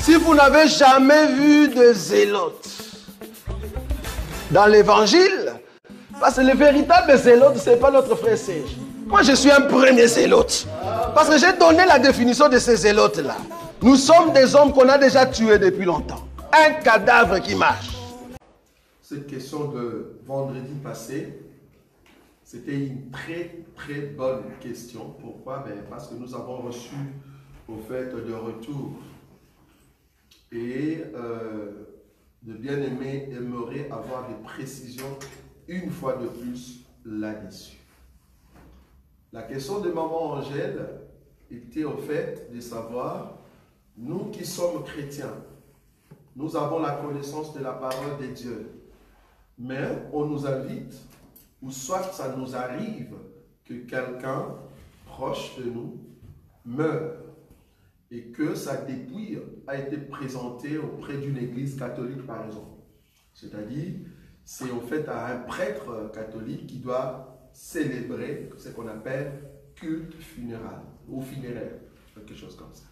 Si vous n'avez jamais vu de zélotes dans l'évangile, parce que le véritable zélote, ce n'est pas notre frère Serge. Moi, je suis un premier zélote. Parce que j'ai donné la définition de ces zélotes-là. Nous sommes des hommes qu'on a déjà tués depuis longtemps. Un cadavre qui marche. Cette question de vendredi passé, c'était une très bonne question. Pourquoi? Parce que nous avons reçu au fait de retour. Et de bien-aimés aimeraient avoir des précisions une fois de plus là-dessus. La question de maman Angèle était au fait de savoir, nous qui sommes chrétiens, nous avons la connaissance de la parole de Dieu, mais on nous invite, ou soit ça nous arrive que quelqu'un proche de nous meurt et que sa dépouille a été présentée auprès d'une église catholique par exemple. C'est-à-dire, c'est en fait à un prêtre catholique qui doit célébrer ce qu'on appelle culte funéral ou funéraire, quelque chose comme ça.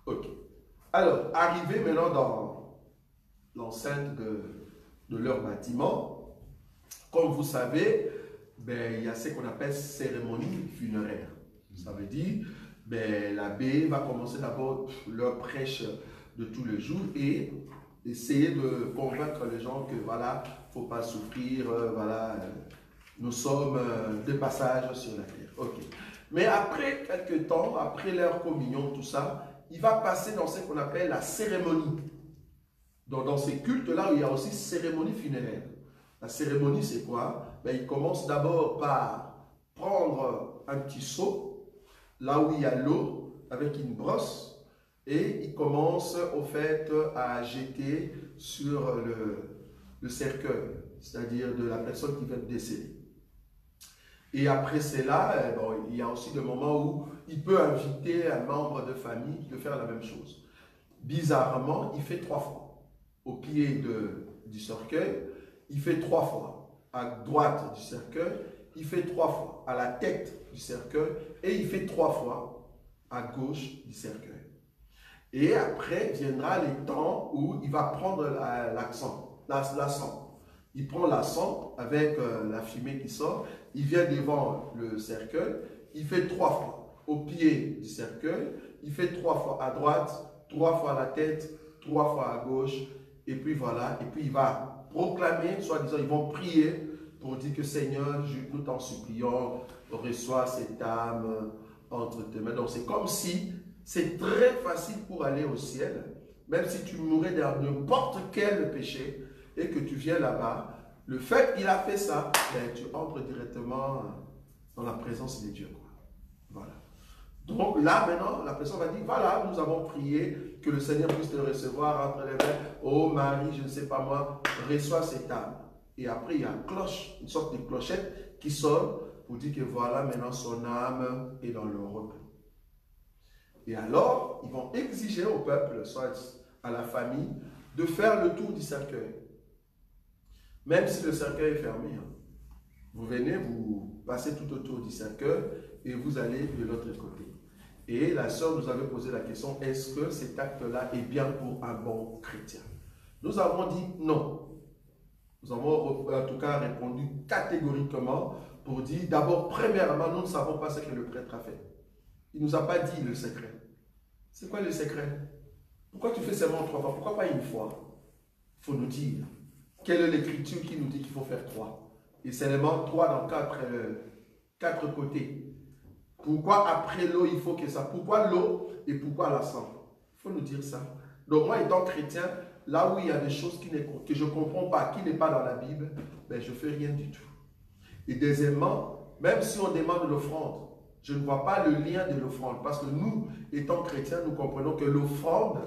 Ok. Alors, arrivé maintenant dans l'enceinte de leur bâtiment, comme vous savez, il y a ce qu'on appelle cérémonie funéraire. Ça veut dire, l'abbé va commencer d'abord leur prêche de tous les jours et essayer de convaincre les gens que voilà, il ne faut pas souffrir, voilà, nous sommes de passage sur la terre. Ok. Mais après quelques temps, après leur communion, tout ça, il va passer dans ce qu'on appelle la cérémonie. Donc, dans ces cultes-là, il y a aussi cérémonie funéraire. La cérémonie, c'est quoi? Il commence d'abord par prendre un petit seau, là où il y a l'eau, avec une brosse, et il commence au fait à jeter sur le cercueil, c'est-à-dire de la personne qui va décéder. Et après cela, il y a aussi des moments où il peut inviter un membre de famille de faire la même chose. Bizarrement, il fait 3 fois. Au pied du cercueil, il fait 3 fois. À droite du cercueil, il fait 3 fois. À la tête du cercueil, et il fait 3 fois à gauche du cercueil. Et après viendra les temps où il va prendre la sang. Il prend la sang avec la fumée qui sort. Il vient devant le cercueil. Il fait 3 fois au pied du cercueil. Il fait 3 fois à droite, 3 fois à la tête, 3 fois à gauche. Et puis voilà. Et puis il va proclamer, soi-disant, ils vont prier pour dire que Seigneur, nous t'en supplions, reçois cette âme entre tes mains. Donc c'est comme si c'est très facile pour aller au ciel, même si tu mourrais dans n'importe quel péché et que tu viens là-bas. Le fait qu'il a fait ça, tu entres directement dans la présence de Dieu. Voilà. Donc là, maintenant, la personne va dire, voilà, nous avons prié que le Seigneur puisse te recevoir entre les mains. Oh Marie, je ne sais pas moi, reçois cette âme. Et après, il y a une cloche, une sorte de clochette qui sonne pour dire que voilà, maintenant son âme est dans le repos. Et alors, ils vont exiger au peuple, soit à la famille, de faire le tour du cercueil. Même si le cercueil est fermé. Vous venez, vous passez tout autour du cercueil et vous allez de l'autre côté. Et la sœur nous avait posé la question, est-ce que cet acte-là est bien pour un bon chrétien? Nous avons dit non. Nous avons en tout cas répondu catégoriquement pour dire, d'abord, premièrement, nous ne savons pas ce que le prêtre a fait. Il ne nous a pas dit le secret. C'est quoi le secret? Pourquoi tu fais seulement 3 fois? Pourquoi pas une fois? Il faut nous dire. Quelle est l'écriture qui nous dit qu'il faut faire 3? Et seulement 3 dans 4 côtés. Pourquoi après l'eau, il faut que ça? Pourquoi l'eau et pourquoi la sang? Il faut nous dire ça. Donc moi, étant chrétien, là où il y a des choses que je ne comprends pas, qui n'est pas dans la Bible, je ne fais rien du tout. Et deuxièmement, même si on demande l'offrande, je ne vois pas le lien de l'offrande. Parce que nous, étant chrétiens, nous comprenons que l'offrande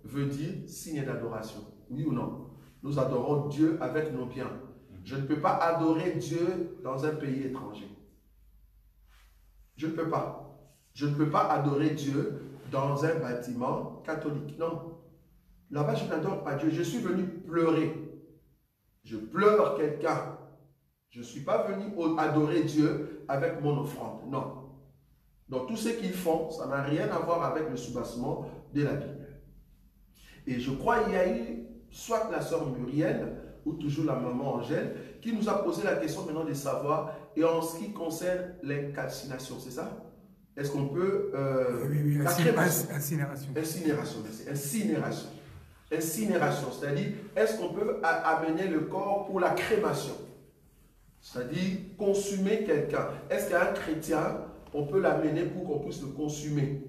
veut dire signe d'adoration. Oui ou non? Nous adorons Dieu avec nos biens. Je ne peux pas adorer Dieu dans un pays étranger. Je ne peux pas. Je ne peux pas adorer Dieu dans un bâtiment catholique. Non. Là-bas, je n'adore pas Dieu. Je suis venu pleurer. Je pleure quelqu'un. Je ne suis pas venu adorer Dieu avec mon offrande. Non. Donc tout ce qu'ils font, ça n'a rien à voir avec le soubassement de la Bible. Et je crois qu'il y a eu soit la sœur Muriel ou toujours la maman Angèle qui nous a posé la question maintenant de savoir, et en ce qui concerne l'incalcination, c'est ça? Est-ce qu'on peut... oui, incinération. Incinération, merci. Incinération. Incinération, c'est-à-dire, est-ce qu'on peut amener le corps pour la crémation? C'est-à-dire, consumer quelqu'un. Est-ce qu'un chrétien, on peut l'amener pour qu'on puisse le consumer?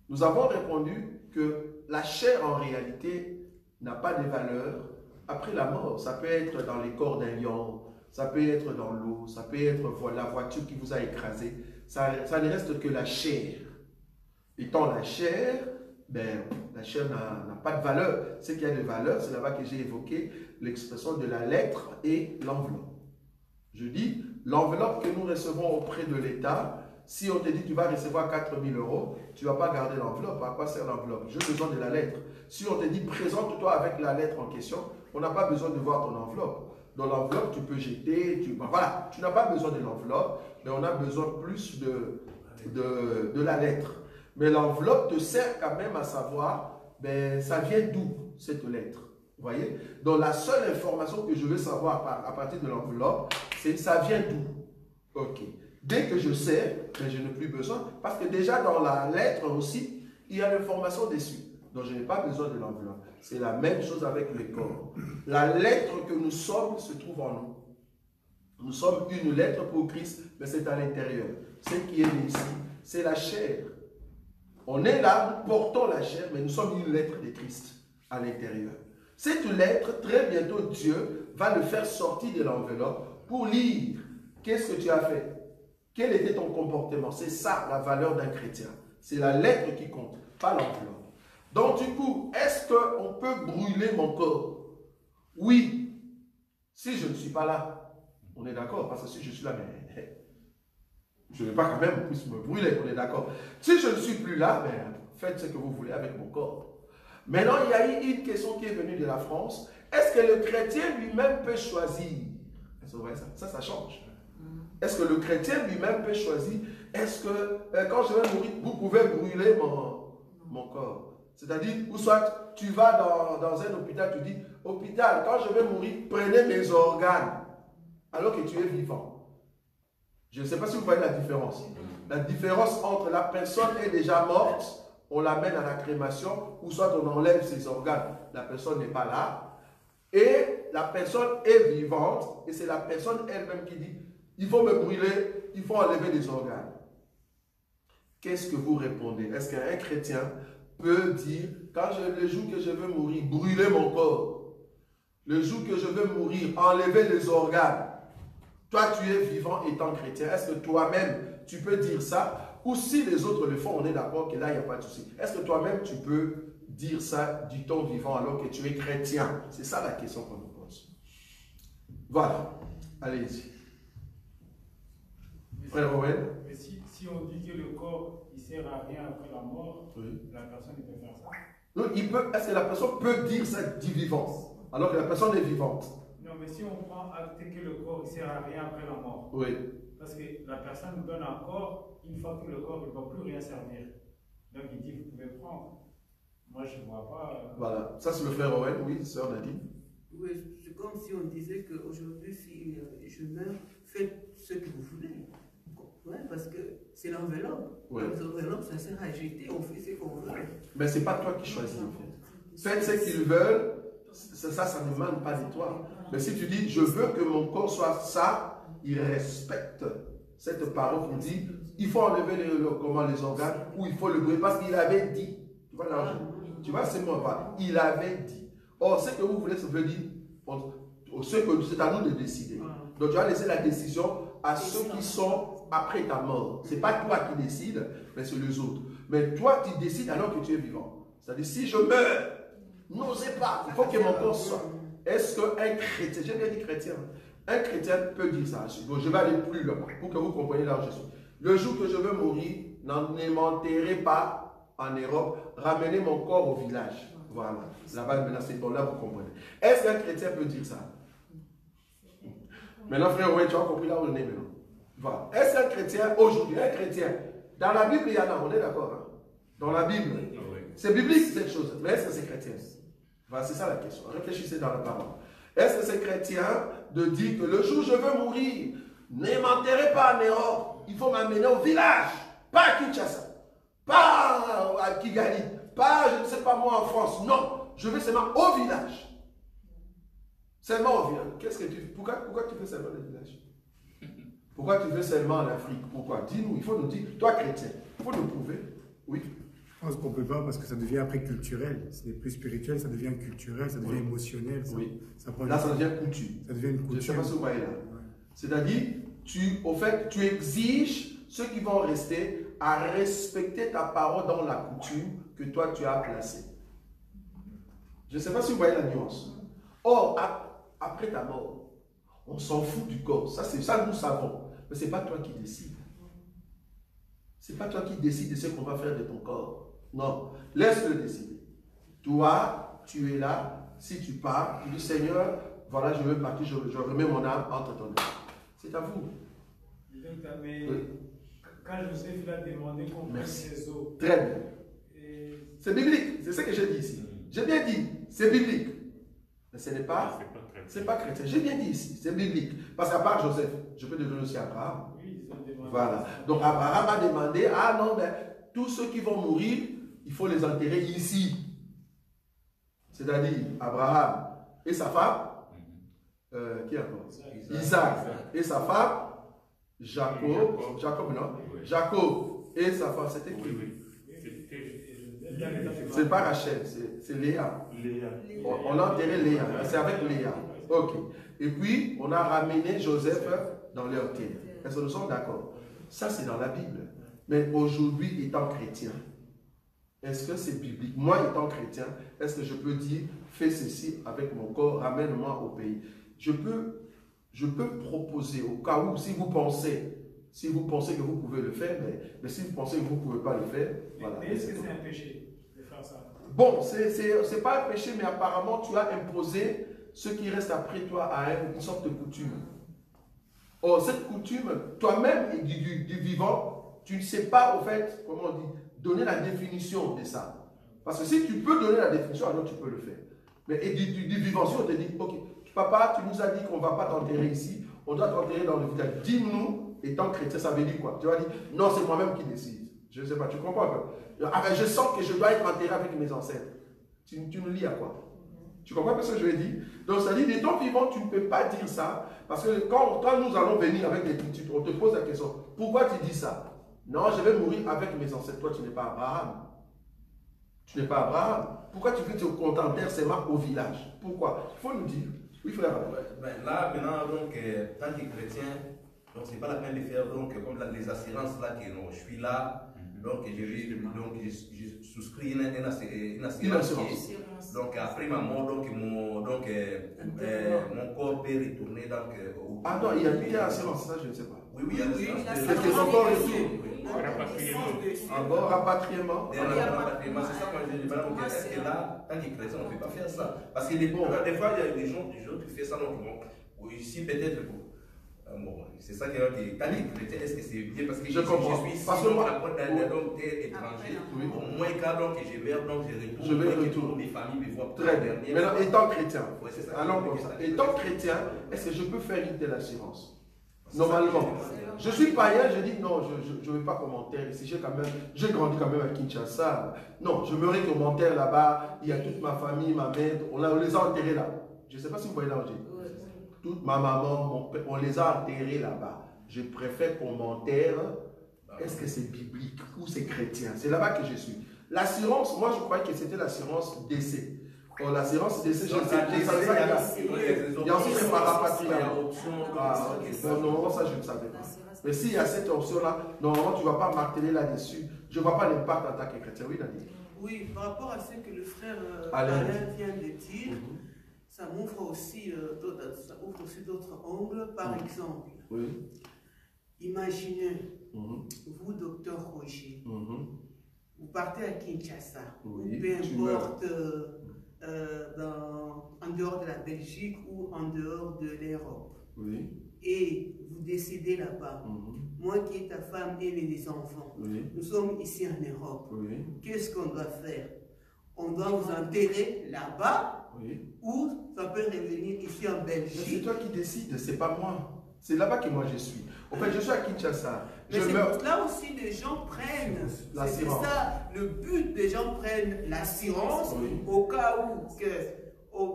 Nous avons répondu que la chair, en réalité, n'a pas de valeur après la mort. Ça peut être dans les corps d'un lion, ça peut être dans l'eau, ça peut être la voiture qui vous a écrasé. Ça ne reste que la chair. Étant la chair, ben, la chair n'a pas de valeur. Ce qui a de valeur, c'est là-bas que j'ai évoqué l'expression de la lettre et l'enveloppe. Je dis, l'enveloppe que nous recevons auprès de l'État, si on te dit tu vas recevoir 4 000 €, tu ne vas pas garder l'enveloppe. À quoi sert l'enveloppe? J'ai besoin de la lettre. Si on te dit présente-toi avec la lettre en question, on n'a pas besoin de voir ton enveloppe. Dans l'enveloppe, tu peux jeter, voilà, tu n'as pas besoin de l'enveloppe, mais on a besoin plus de la lettre. Mais l'enveloppe te sert quand même à savoir, ben, ça vient d'où cette lettre. Vous voyez? Donc la seule information que je veux savoir à partir de l'enveloppe, c'est ça vient d'où. Ok. Dès que je sais, ben, je n'ai plus besoin, parce que déjà dans la lettre aussi, il y a l'information dessus. Donc je n'ai pas besoin de l'enveloppe. C'est la même chose avec le corps. La lettre que nous sommes se trouve en nous. Nous sommes une lettre pour Christ, mais c'est à l'intérieur. Ce qui est ici, c'est la chair. On est là, nous portons la chair, mais nous sommes une lettre de Christ à l'intérieur. Cette lettre, très bientôt, Dieu va le faire sortir de l'enveloppe pour lire. Qu'est-ce que tu as fait? Quel était ton comportement? C'est ça la valeur d'un chrétien. C'est la lettre qui compte, pas l'enveloppe. Donc du coup, est-ce qu'on peut brûler mon corps? Oui, si je ne suis pas là. On est d'accord, parce que si je suis là, mais je ne vais pas quand même plus me brûler, on est d'accord. Si je ne suis plus là, ben, faites ce que vous voulez avec mon corps. Maintenant, il y a eu une question qui est venue de la France. Est-ce que le chrétien lui-même peut choisir? Ça change. Est-ce que le chrétien lui-même peut choisir? Est-ce que quand je vais mourir, vous pouvez brûler mon corps? C'est-à-dire, ou soit tu vas dans un hôpital, tu dis, hôpital, quand je vais mourir, prenez mes organes, alors que tu es vivant. Je ne sais pas si vous voyez la différence. La différence entre la personne est déjà morte, on l'amène à la crémation, ou soit on enlève ses organes, la personne n'est pas là, et la personne est vivante, et c'est la personne elle-même qui dit, il faut me brûler, il faut enlever des organes. Qu'est-ce que vous répondez? Est-ce qu'un chrétien peut dire, le jour que je veux mourir, brûler mon corps, le jour que je veux mourir, enlever les organes? Toi, tu es vivant étant chrétien. Est-ce que toi-même, tu peux dire ça? Ou si les autres le font, on est d'accord que là, il n'y a pas de souci. Est-ce que toi-même, tu peux dire ça du ton vivant alors que tu es chrétien? C'est ça la question qu'on nous pose. Voilà. Allez-y. Frère Owen. Mais si on dit que le corps, il ne sert à rien après la mort, oui, la personne peut faire ça. Donc, est-ce que la personne peut dire ça du vivant, alors que la personne est vivante? Non, mais si on prend acte que le corps ne sert à rien après la mort. Oui. Parce que la personne nous donne un corps, une fois que le corps ne va plus rien servir. Donc il dit, vous pouvez prendre. Moi, je ne vois pas... Voilà. Ça, c'est le frère Owen, oui, sœur Nadine. Oui, c'est comme si on disait qu'aujourd'hui, si je meurs, faites ce que vous voulez. Oui, parce que c'est l'enveloppe. Ouais. L'enveloppe, ça sert à jeter, on fait ce qu'on veut. Mais ce n'est pas toi qui choisis, en fait. Faites ce qu'ils veulent, ça ne demande pas de toi. Mais si tu dis, je veux que mon corps soit ça, il respecte cette parole qu'on dit, il faut enlever les organes, ou il faut le brûler, parce qu'il avait dit. Tu vois l'argent? Tu vois, c'est moi, il avait dit. Or, ce que vous voulez, ça veut dire, c'est à nous de décider. Donc, tu vas laisser la décision à ceux qui sont après ta mort. Ce n'est pas toi qui décides, mais c'est les autres. Mais toi, tu décides alors que tu es vivant. C'est-à-dire, si je meurs, n'osez pas, il faut que mon corps soit. Est-ce qu'un chrétien, j'ai bien dit chrétien, un chrétien peut dire ça? Donc, je vais aller plus loin pour que vous compreniez là où je suis. Le jour que je veux mourir, ne m'enterrez pas en Europe, ramenez mon corps au village. Voilà. Là-bas, maintenant, c'est bon, là, vous comprenez. Est-ce qu'un chrétien peut dire ça? Maintenant, frère, ouais, tu as compris là où on est maintenant. Voilà. Est-ce qu'un chrétien, aujourd'hui, un chrétien, dans la Bible, il y en a, on est d'accord, hein? Dans la Bible, C'est biblique cette chose, mais est-ce que c'est chrétien? Voilà, c'est ça la question. Réfléchissez dans la parole. Est-ce que c'est chrétien de dire que le jour où je veux mourir, ne m'enterrez pas en Europe, il faut m'amener au village, pas à Kinshasa, pas à Kigali, pas, je ne sais pas moi, en France. Non, je veux seulement au village. Seulement au village. Pourquoi tu veux seulement le village? Pourquoi tu veux seulement en Afrique? Pourquoi? Dis-nous, il faut nous dire, toi chrétien, il faut nous prouver. Oui. Je pense qu'on ne peut pas parce que ça devient après culturel. Ce n'est plus spirituel, ça devient culturel, ça devient émotionnel. Là, ça devient coutume. Ça devient une coutume. Je ne sais pas si vous voyez là. C'est-à-dire, tu exiges ceux qui vont rester à respecter ta parole dans la coutume que toi tu as placée. Je ne sais pas si vous voyez la nuance. Or, après ta mort, on s'en fout du corps. Ça, nous savons. Mais ce n'est pas toi qui décides. Ce n'est pas toi qui décides de ce qu'on va faire de ton corps. Non, laisse-le décider. Toi, tu es là. Si tu pars, tu dis Seigneur, voilà, je veux partir, je remets mon âme entre ton âme. C'est à vous. Mais quand Joseph l'a demandé qu'on prenne ses os. Très bien. C'est biblique, c'est ce que j'ai dit ici. J'ai bien dit, c'est biblique. Mais ce n'est pas, c'est pas chrétien. J'ai bien dit ici, c'est biblique. Parce qu'à part Joseph, je peux te donner aussi Abraham. Oui, ils ont demandé. Voilà. Donc Abraham a demandé, ah non, mais tous ceux qui vont mourir, il faut les enterrer ici. C'est-à-dire Abraham et sa femme, qui encore? Isaac et sa femme, Jacob et sa femme, c'était qui? C'est pas Rachel, c'est Léa. On a enterré Léa, c'est avec Léa. Ok. Et puis, on a ramené Joseph dans leur terre. Est-ce que nous sommes d'accord? Ça, c'est dans la Bible. Mais aujourd'hui, étant chrétien, est-ce que c'est biblique? Moi, étant chrétien, est-ce que je peux dire, fais ceci avec mon corps, ramène-moi au pays? Je peux proposer, au cas où, si vous pensez que vous pouvez le faire, mais si vous pensez que vous ne pouvez pas le faire, voilà. Mais est-ce que c'est un péché de faire ça? Bon, c'est pas un péché, mais apparemment, tu as imposé ce qui reste après toi à une sorte de coutume. Or, cette coutume, toi-même, du vivant, tu ne sais pas, au fait, comment on dit, donner la définition de ça. Parce que si tu peux donner la définition, alors tu peux le faire. Mais du vivant, si on te dit, ok, papa, tu nous as dit qu'on ne va pas t'enterrer ici, on doit t'enterrer dans le village. Dis-nous, étant chrétien, ça veut dire quoi? Tu vas dire, non, c'est moi-même qui décide. Je ne sais pas, tu comprends un peu? Ah ben, je sens que je dois être enterré avec mes ancêtres. Tu nous lis à quoi? Tu comprends ce que je veux dire? Donc, ça dit, étant vivant, tu ne peux pas dire ça, parce que quand nous allons venir avec l'écriture, on te pose la question, pourquoi tu dis ça? Non, je vais mourir avec mes ancêtres. Toi, tu n'es pas Abraham. Tu n'es pas Abraham. Pourquoi tu veux te contenter seulement au village? Pourquoi? Il faut nous dire. Oui, frère. Là, maintenant, donc, tant que chrétien, donc c'est pas la peine de faire donc, comme les assurances là, que non, je suis là, donc je souscris une assurance. Donc après ma mort, donc, mon corps peut retourner donc, au... Ah non, il y a une assurance, ça je ne sais pas. Oui, il y a une assurance. C'est que son corps retourne. Encore rapatriement. C'est ça que je dis, est-ce que là, tant que chrétien, on ne peut pas faire ça? Parce que des fois, il y a des gens qui font ça, donc ici peut-être. Bon, c'est ça qui est quand les chrétiens, est-ce que c'est bien? Parce que je suis ici, donc la porte d'un étranger. Au moins, quand donc je meurs, donc je retourne. Mes familles me voient. Très bien. Maintenant, étant chrétien, allons comme ça. Étant chrétien, est-ce que je peux faire une telle assurance? Normalement. Je suis païen, je dis non, je ne veux pas commentaire ici. J'ai grandi quand même à Kinshasa. Non, je meurais commentaire là-bas. Il y a toute ma famille, ma mère, on les a enterrés là. Je ne sais pas si vous voyez là où j'ai. Toute ma maman, mon père, on les a enterrés là-bas. Je préfère qu'on m'enterre. Est-ce que c'est biblique ou c'est chrétien? C'est là-bas que je suis. L'assurance, moi je croyais que c'était l'assurance décès. L'assurance décès, je savais ça. Il y a aussi les parapatriants. Non, ça je ne savais pas. Mais s'il y a cette option-là, normalement tu ne vas pas marteler là-dessus. Je ne vois pas l'impact en tant que chrétien. Oui, Nadine. Oui, par rapport à ce que le frère Alain vient de dire, ça m'ouvre aussi d'autres angles. Par exemple, imaginez, vous, docteur Roger, vous partez à Kinshasa, ou peu importe, en dehors de la Belgique ou en dehors de l'Europe, et vous décédez là-bas. Moi qui est ta femme et mes enfants, nous sommes ici en Europe. Qu'est-ce qu'on doit faire? on doit vous enterrer là-bas, Oui. ou ça peut revenir ici en Mais Belgique. c'est toi qui décides, c'est pas moi. C'est là-bas que moi je suis. En fait, je suis à Kinshasa. Mais Je c'est meurs. pour là aussi les gens prennent. C'est L'assurance. ça, le but des gens prennent l'assurance Oui. au cas où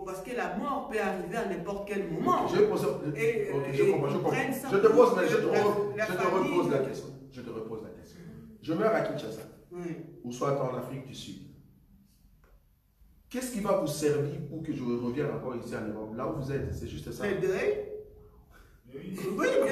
parce que la mort peut arriver à n'importe quel moment. Je pose, Et- ok, et je comprends, je ils comprends. prennent ça Je te pose, mais pour je te la famille. repose la question. Je te repose la question. Je meurs à Kinshasa, Oui. ou soit en Afrique du Sud. Qu'est-ce qui va vous servir pour que je revienne encore ici en Europe? Là où vous êtes, c'est juste ça. Le deuil. Oui. Oui, mais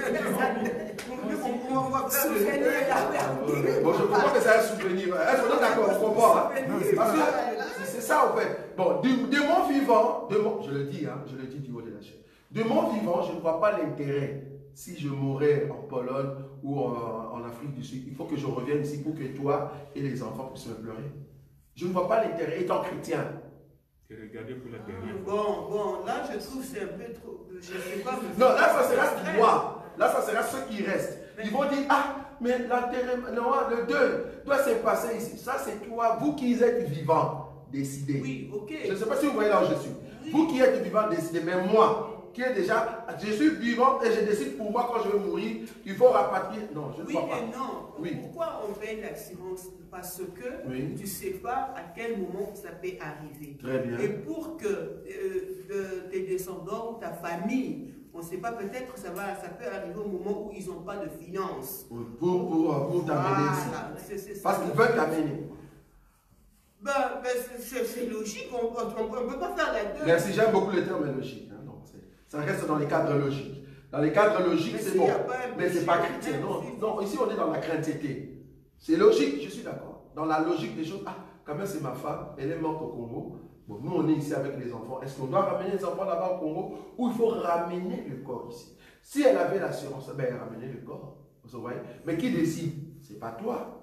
on va faire le deuil. Bon, je comprends que c'est un souvenir. Est-ce qu'on est d'accord? On comprend. Hein? Parce que c'est ça, en fait. Bon, de mon vivant, je le dis, hein, je le dis du haut de la chaîne. De mon vivant, je ne vois pas l'intérêt. Si je mourrais en Pologne ou en Afrique du Sud, il faut que je revienne ici pour que toi et les enfants puissent me pleurer. Je ne vois pas l'intérêt, étant chrétien. C'est regarder pour la dernière. Bon, là je trouve que c'est un peu trop. Je sais pas. Non, là, ça sera moi. Là, ça sera ceux qui restent. Ils vont dire, ah, mais l'intérêt, non, le deuil doit se passer ici. Ça, c'est toi, vous qui êtes vivants, décidez. Oui, ok. Je ne sais pas si vous voyez là où je suis. Oui. Vous qui êtes vivants, décidez. Mais moi, qui est déjà, je suis vivant et je décide pour moi quand je vais mourir, il faut rapatrier. Non, je ne Oui crois pas. et non. Oui. Pourquoi on paye l'assurance? Parce que Oui. tu ne sais pas à quel moment ça peut arriver. Très bien. Et pour que tes descendants, ta famille, on ne sait pas, peut-être ça peut arriver au moment où ils n'ont pas de finances. Pour t'amener ici. Voilà, c'est ça. Parce qu'ils veulent t'amener. C'est logique, on ne peut pas faire la deux. Merci, j'aime beaucoup le terme logique. Hein, donc ça reste dans les cadres logiques. Dans les cadres logiques, Mais c'est s'il bon. y a pas un Mais c'est pas péché, chrétien. même Non, si- non, ici on est dans la crainteté. C'est logique, je suis d'accord. Dans la logique des choses, ah, quand même c'est ma femme, elle est morte au Congo. Bon, nous on est ici avec les enfants. Est-ce qu'on doit ramener les enfants là-bas au Congo ou il faut ramener le corps ici? Si elle avait l'assurance, ben elle ramenait le corps. Vous voyez? Mais qui décide? C'est pas toi.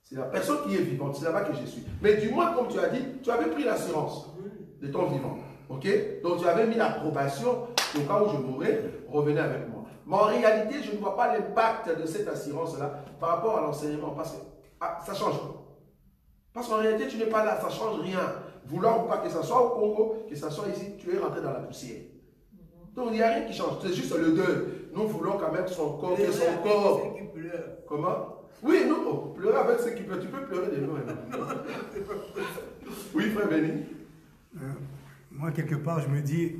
C'est la personne qui est vivante. C'est là-bas que je suis. Mais du moins, comme tu as dit, tu avais pris l'assurance de ton vivant. Ok? Donc tu avais mis l'approbation au cas où je mourrais, revenez avec moi. Mais en réalité, je ne vois pas l'impact de cette assurance-là par rapport à l'enseignement. Parce que ça change quoi? Parce qu'en réalité, tu n'es pas là, ça ne change rien. Vouloir ou pas que ça soit au Congo, que ça soit ici, tu es rentré dans la poussière. Donc il n'y a rien qui change. C'est juste le deuil. Nous voulons quand même son corps, que son corps. Ceux qui pleurent. Comment? Oui, nous, pleurer avec ceux qui pleurent. Tu peux pleurer de loin. Oui, frère Béni. Moi, quelque part, je me dis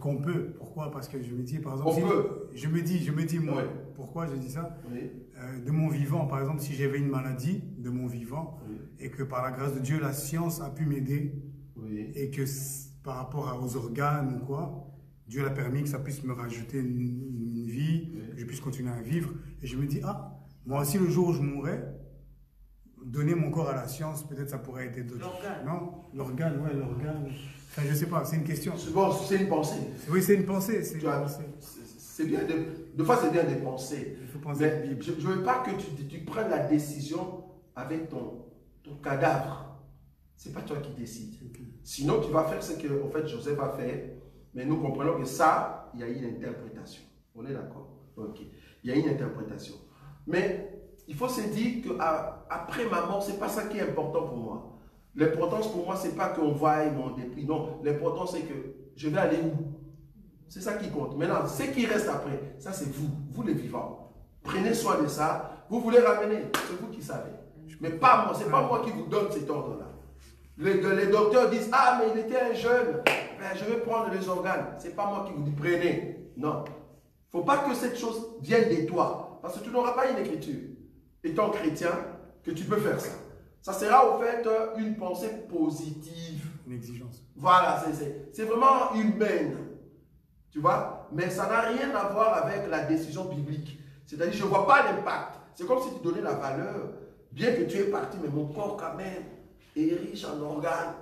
qu'on peut. Pourquoi? Parce que je me dis, par exemple, On peut. je me dis, moi, Oui. pourquoi je dis ça? Oui. De mon vivant, par exemple, si j'avais une maladie de mon vivant, Oui. et que par la grâce de Dieu, la science a pu m'aider, Oui. et que par rapport aux organes ou quoi, Dieu a permis que ça puisse me rajouter une vie, Oui. que je puisse continuer à vivre. Et je me dis, ah, moi aussi, le jour où je mourrais, donner mon corps à la science, peut-être ça pourrait être d'autres. L'organe. Non, l'organe, ouais, l'organe. Enfin, je sais pas, c'est une question. Bon, c'est une pensée. Oui, c'est une pensée. C'est Tu une vois, pensée. c'est bien de fois c'est bien de penser. Il faut penser Mais à la Bible. je ne veux pas que tu prennes la décision avec ton cadavre. Ce n'est pas toi qui décides. Sinon, tu vas faire ce que en fait, Joseph a fait. Mais nous comprenons que ça, il y a une interprétation. On est d'accord? Ok. Il y a une interprétation. Mais il faut se dire qu'après ma mort, ce n'est pas ça qui est important pour moi. L'importance pour moi, ce n'est pas qu'on voie mon dépris. Non, l'important, c'est que je vais aller où? C'est ça qui compte. Maintenant, ce qui reste après, ça c'est vous les vivants. Prenez soin de ça. Vous voulez ramener, c'est vous qui savez. Mais pas moi, c'est pas moi qui vous donne cet ordre-là. Les docteurs disent, ah mais il était un jeune, ben, je vais prendre les organes. C'est pas moi qui vous dis, prenez. Non. Il ne faut pas que cette chose vienne de toi. Parce que tu n'auras pas une écriture, étant chrétien, que tu peux faire ça. Ça sera au fait une pensée positive. Une exigence. Voilà, c'est vraiment humaine. Tu vois? Mais ça n'a rien à voir avec la décision biblique. C'est-à-dire, je ne vois pas l'impact. C'est comme si tu donnais la valeur, bien que tu es parti, mais mon corps quand même est riche en organes.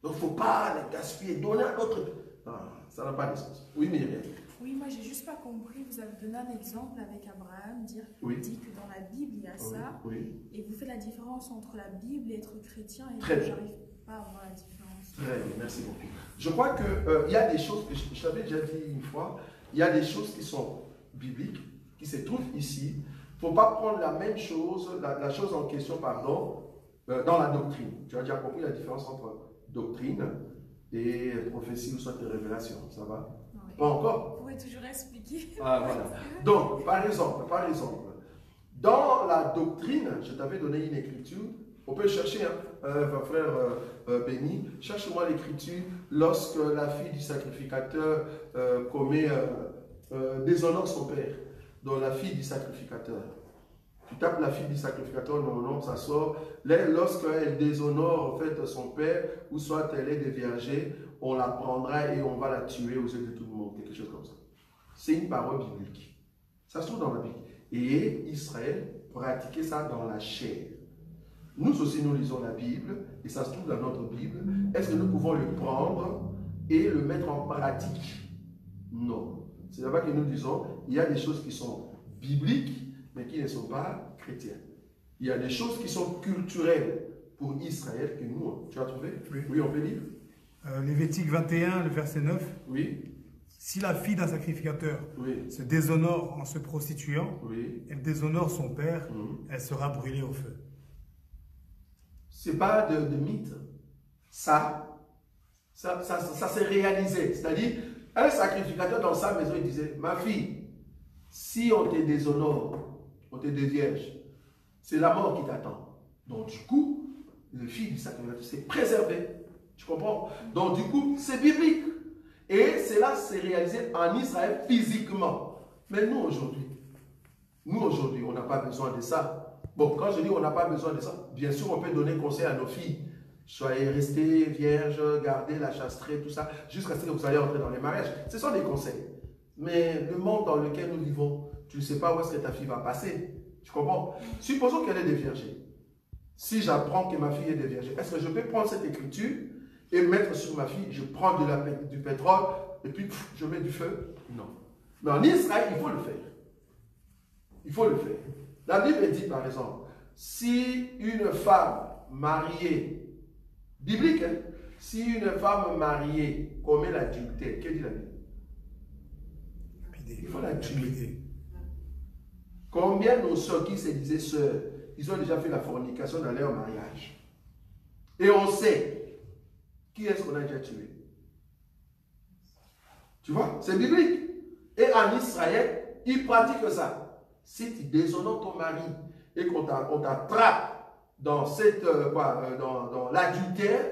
Donc, il ne faut pas les gaspiller, donner à l'autre. Non, ça n'a pas de sens. Oui, Myriam. Oui, moi j'ai juste pas compris. Vous avez donné un exemple avec Abraham, Oui. dit que dans la Bible il y a ça, Oui. et vous faites la différence entre la Bible et être chrétien, et Très bien. j'arrive pas à voir la différence. Très bien, merci beaucoup. Je crois qu'il y a des choses, que je t'avais déjà dit une fois, il y a des choses qui sont bibliques, qui se trouvent ici. Il ne faut pas prendre la même chose, la chose en question, pardon, dans la doctrine. Tu as déjà compris la différence entre doctrine et prophétie ou soit révélation. Ça va? Oui. Pas encore? Vous pouvez toujours expliquer. Ah, voilà. Donc, par exemple, dans la doctrine, je t'avais donné une écriture. On peut chercher, frère Béni, cherche-moi l'écriture lorsque la fille du sacrificateur déshonore son père. Donc, la fille du sacrificateur. Tu tapes la fille du sacrificateur, non, ça sort. Lorsqu'elle déshonore en fait son père, ou soit elle est déviergée, on la prendra et on va la tuer aux yeux de tout le monde, quelque chose comme ça. C'est une parole biblique. Ça se trouve dans la Bible. Et Israël pratiquait ça dans la chair. Nous aussi, nous lisons la Bible, et ça se trouve dans notre Bible. Est-ce que nous pouvons le prendre et le mettre en pratique? Non. C'est là-bas que nous disons, il y a des choses qui sont bibliques, mais qui ne sont pas chrétiennes. Il y a des choses qui sont culturelles pour Israël que nous, tu as trouvé? Oui. Oui, on peut lire? Lévitique 21, le verset 9. Oui. Si la fille d'un sacrificateur Oui. se déshonore en se prostituant, Oui. elle déshonore son père, elle sera brûlée au feu. C'est pas de mythe. Ça s'est réalisé. C'est-à-dire, un sacrificateur dans sa maison, il disait, ma fille, si on te déshonore, on te dévierge, c'est la mort qui t'attend. Donc du coup, le fils du sacrificateur s'est préservé. Tu comprends? Donc du coup, c'est biblique. Et cela s'est réalisé en Israël physiquement. Mais nous aujourd'hui, on n'a pas besoin de ça. Bon, quand je dis on n'a pas besoin de ça, bien sûr, on peut donner conseil à nos filles. Soyez restées vierges, gardez la chasteté, tout ça, jusqu'à ce que vous allez entrer dans les mariages. Ce sont des conseils. Mais le monde dans lequel nous vivons, tu ne sais pas où est-ce que ta fille va passer. Tu comprends? Supposons qu'elle est déviergée. Si j'apprends que ma fille est déviergée, est-ce que je peux prendre cette écriture et mettre sur ma fille, je prends du pétrole et puis je mets du feu? Non. Mais en Israël, il faut le faire. Il faut le faire. La Bible dit par exemple, si une femme mariée, biblique, hein, si une femme mariée commet l'adultère, qu'est-ce que dit la Bible? Il faut la tuer. Combien de nos soeurs qui se disaient sœurs, ils ont déjà fait la fornication dans leur mariage? Et on sait qui est-ce qu'on a déjà tué. Tu vois, c'est biblique. Et en Israël, ils pratiquent ça. Si tu déshonores ton mari et qu'on t'attrape dans dans l'adultère,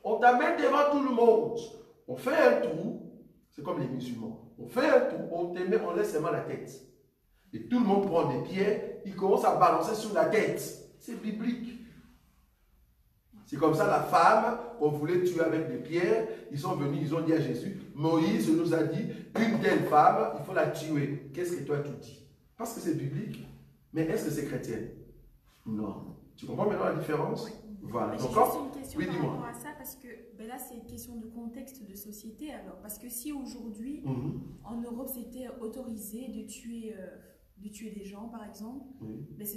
on t'amène devant tout le monde. On fait un trou, c'est comme les musulmans. On fait un trou, on laisse seulement la tête. Et tout le monde prend des pierres, il commence à balancer sur la tête. C'est biblique. C'est comme ça la femme qu'on voulait tuer avec des pierres, ils sont venus, ils ont dit à Jésus, Moïse nous a dit, une telle femme, il faut la tuer. Qu'est-ce que toi tu dis? Parce que c'est biblique. Mais est-ce que c'est chrétien? Non. Tu comprends maintenant la différence? Oui. Voilà. Donc, j'ai juste une question par rapport à ça, parce que ben là, c'est une question de contexte de société alors. Parce que si aujourd'hui, en Europe, c'était autorisé de tuer des gens, par exemple, ben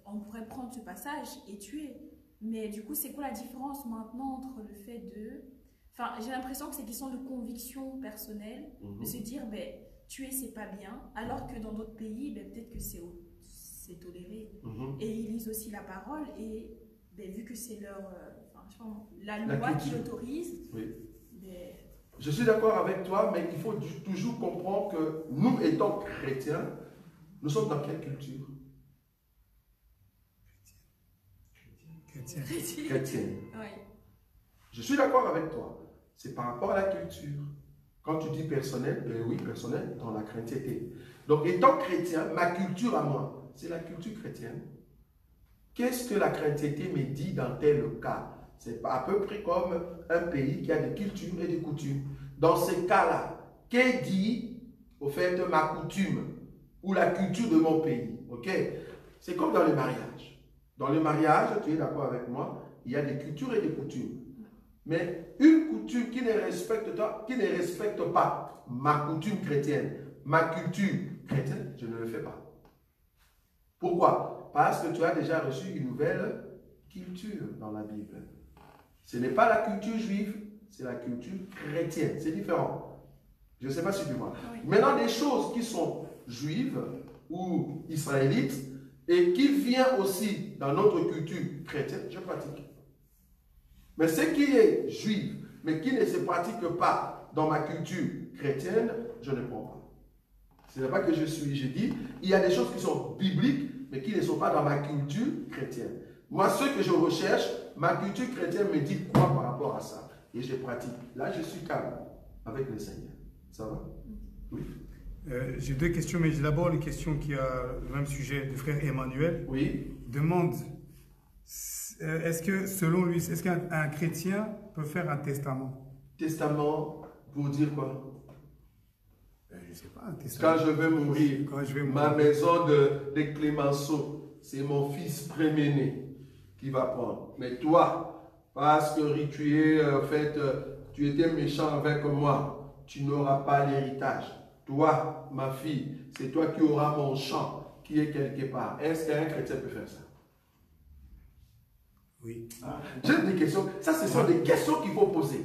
on pourrait prendre ce passage et tuer. Mais du coup, c'est quoi la différence maintenant entre le fait de... Enfin, j'ai l'impression que c'est une question de conviction personnelle, de se dire, ben, tuer, c'est pas bien, alors que dans d'autres pays, ben, peut-être que c'est toléré. Et ils lisent aussi la parole, et ben, vu que c'est leur... la loi qui l'autorise... Oui. Ben... Je suis d'accord avec toi, mais il faut toujours comprendre que nous, étant chrétiens, nous sommes dans quelle culture? Chrétienne. Oui. Je suis d'accord avec toi. C'est par rapport à la culture. Quand tu dis personnel, oui, personnel, dans la chrétienté. Donc, étant chrétien, ma culture à moi, c'est la culture chrétienne. Qu'est-ce que la chrétienté me dit dans tel cas? C'est à peu près comme un pays qui a des cultures et des coutumes. Dans ces cas-là, qu'est dit, au fait, ma coutume ou la culture de mon pays? Ok? C'est comme dans le mariage. Dans le mariage, tu es d'accord avec moi, il y a des cultures et des coutumes. Mais une coutume qui ne respecte pas ma coutume chrétienne, ma culture chrétienne, je ne le fais pas. Pourquoi? Parce que tu as déjà reçu une nouvelle culture dans la Bible. Ce n'est pas la culture juive, c'est la culture chrétienne. C'est différent. Je ne sais pas si tu vois. Oui. Maintenant, des choses qui sont juives ou israélites, et qui vient aussi dans notre culture chrétienne, je pratique. Mais ce qui est juif, mais qui ne se pratique pas dans ma culture chrétienne, je ne prends pas. Ce n'est pas que je suis, je dis, il y a des choses qui sont bibliques, mais qui ne sont pas dans ma culture chrétienne. Moi, ce que je recherche, ma culture chrétienne me dit quoi par rapport à ça. Et je pratique. Là, je suis calme avec le Seigneur. Ça va? Oui. J'ai deux questions, mais j'ai d'abord une question qui a le même sujet du frère Emmanuel. Oui. Il demande, est-ce que selon lui, est-ce qu'un chrétien peut faire un testament? Testament, pour dire quoi? Je ne sais pas, un testament. Quand je vais mourir, ma maison de Clémenceau, c'est mon fils premier-né qui va prendre. Mais toi, parce que tu étais méchant avec moi, tu n'auras pas l'héritage. Toi, ma fille, c'est toi qui auras mon champ qui est quelque part. Est-ce qu'un chrétien peut faire ça? Oui. J'ai des questions. Ça, ce sont des questions qu'il faut poser.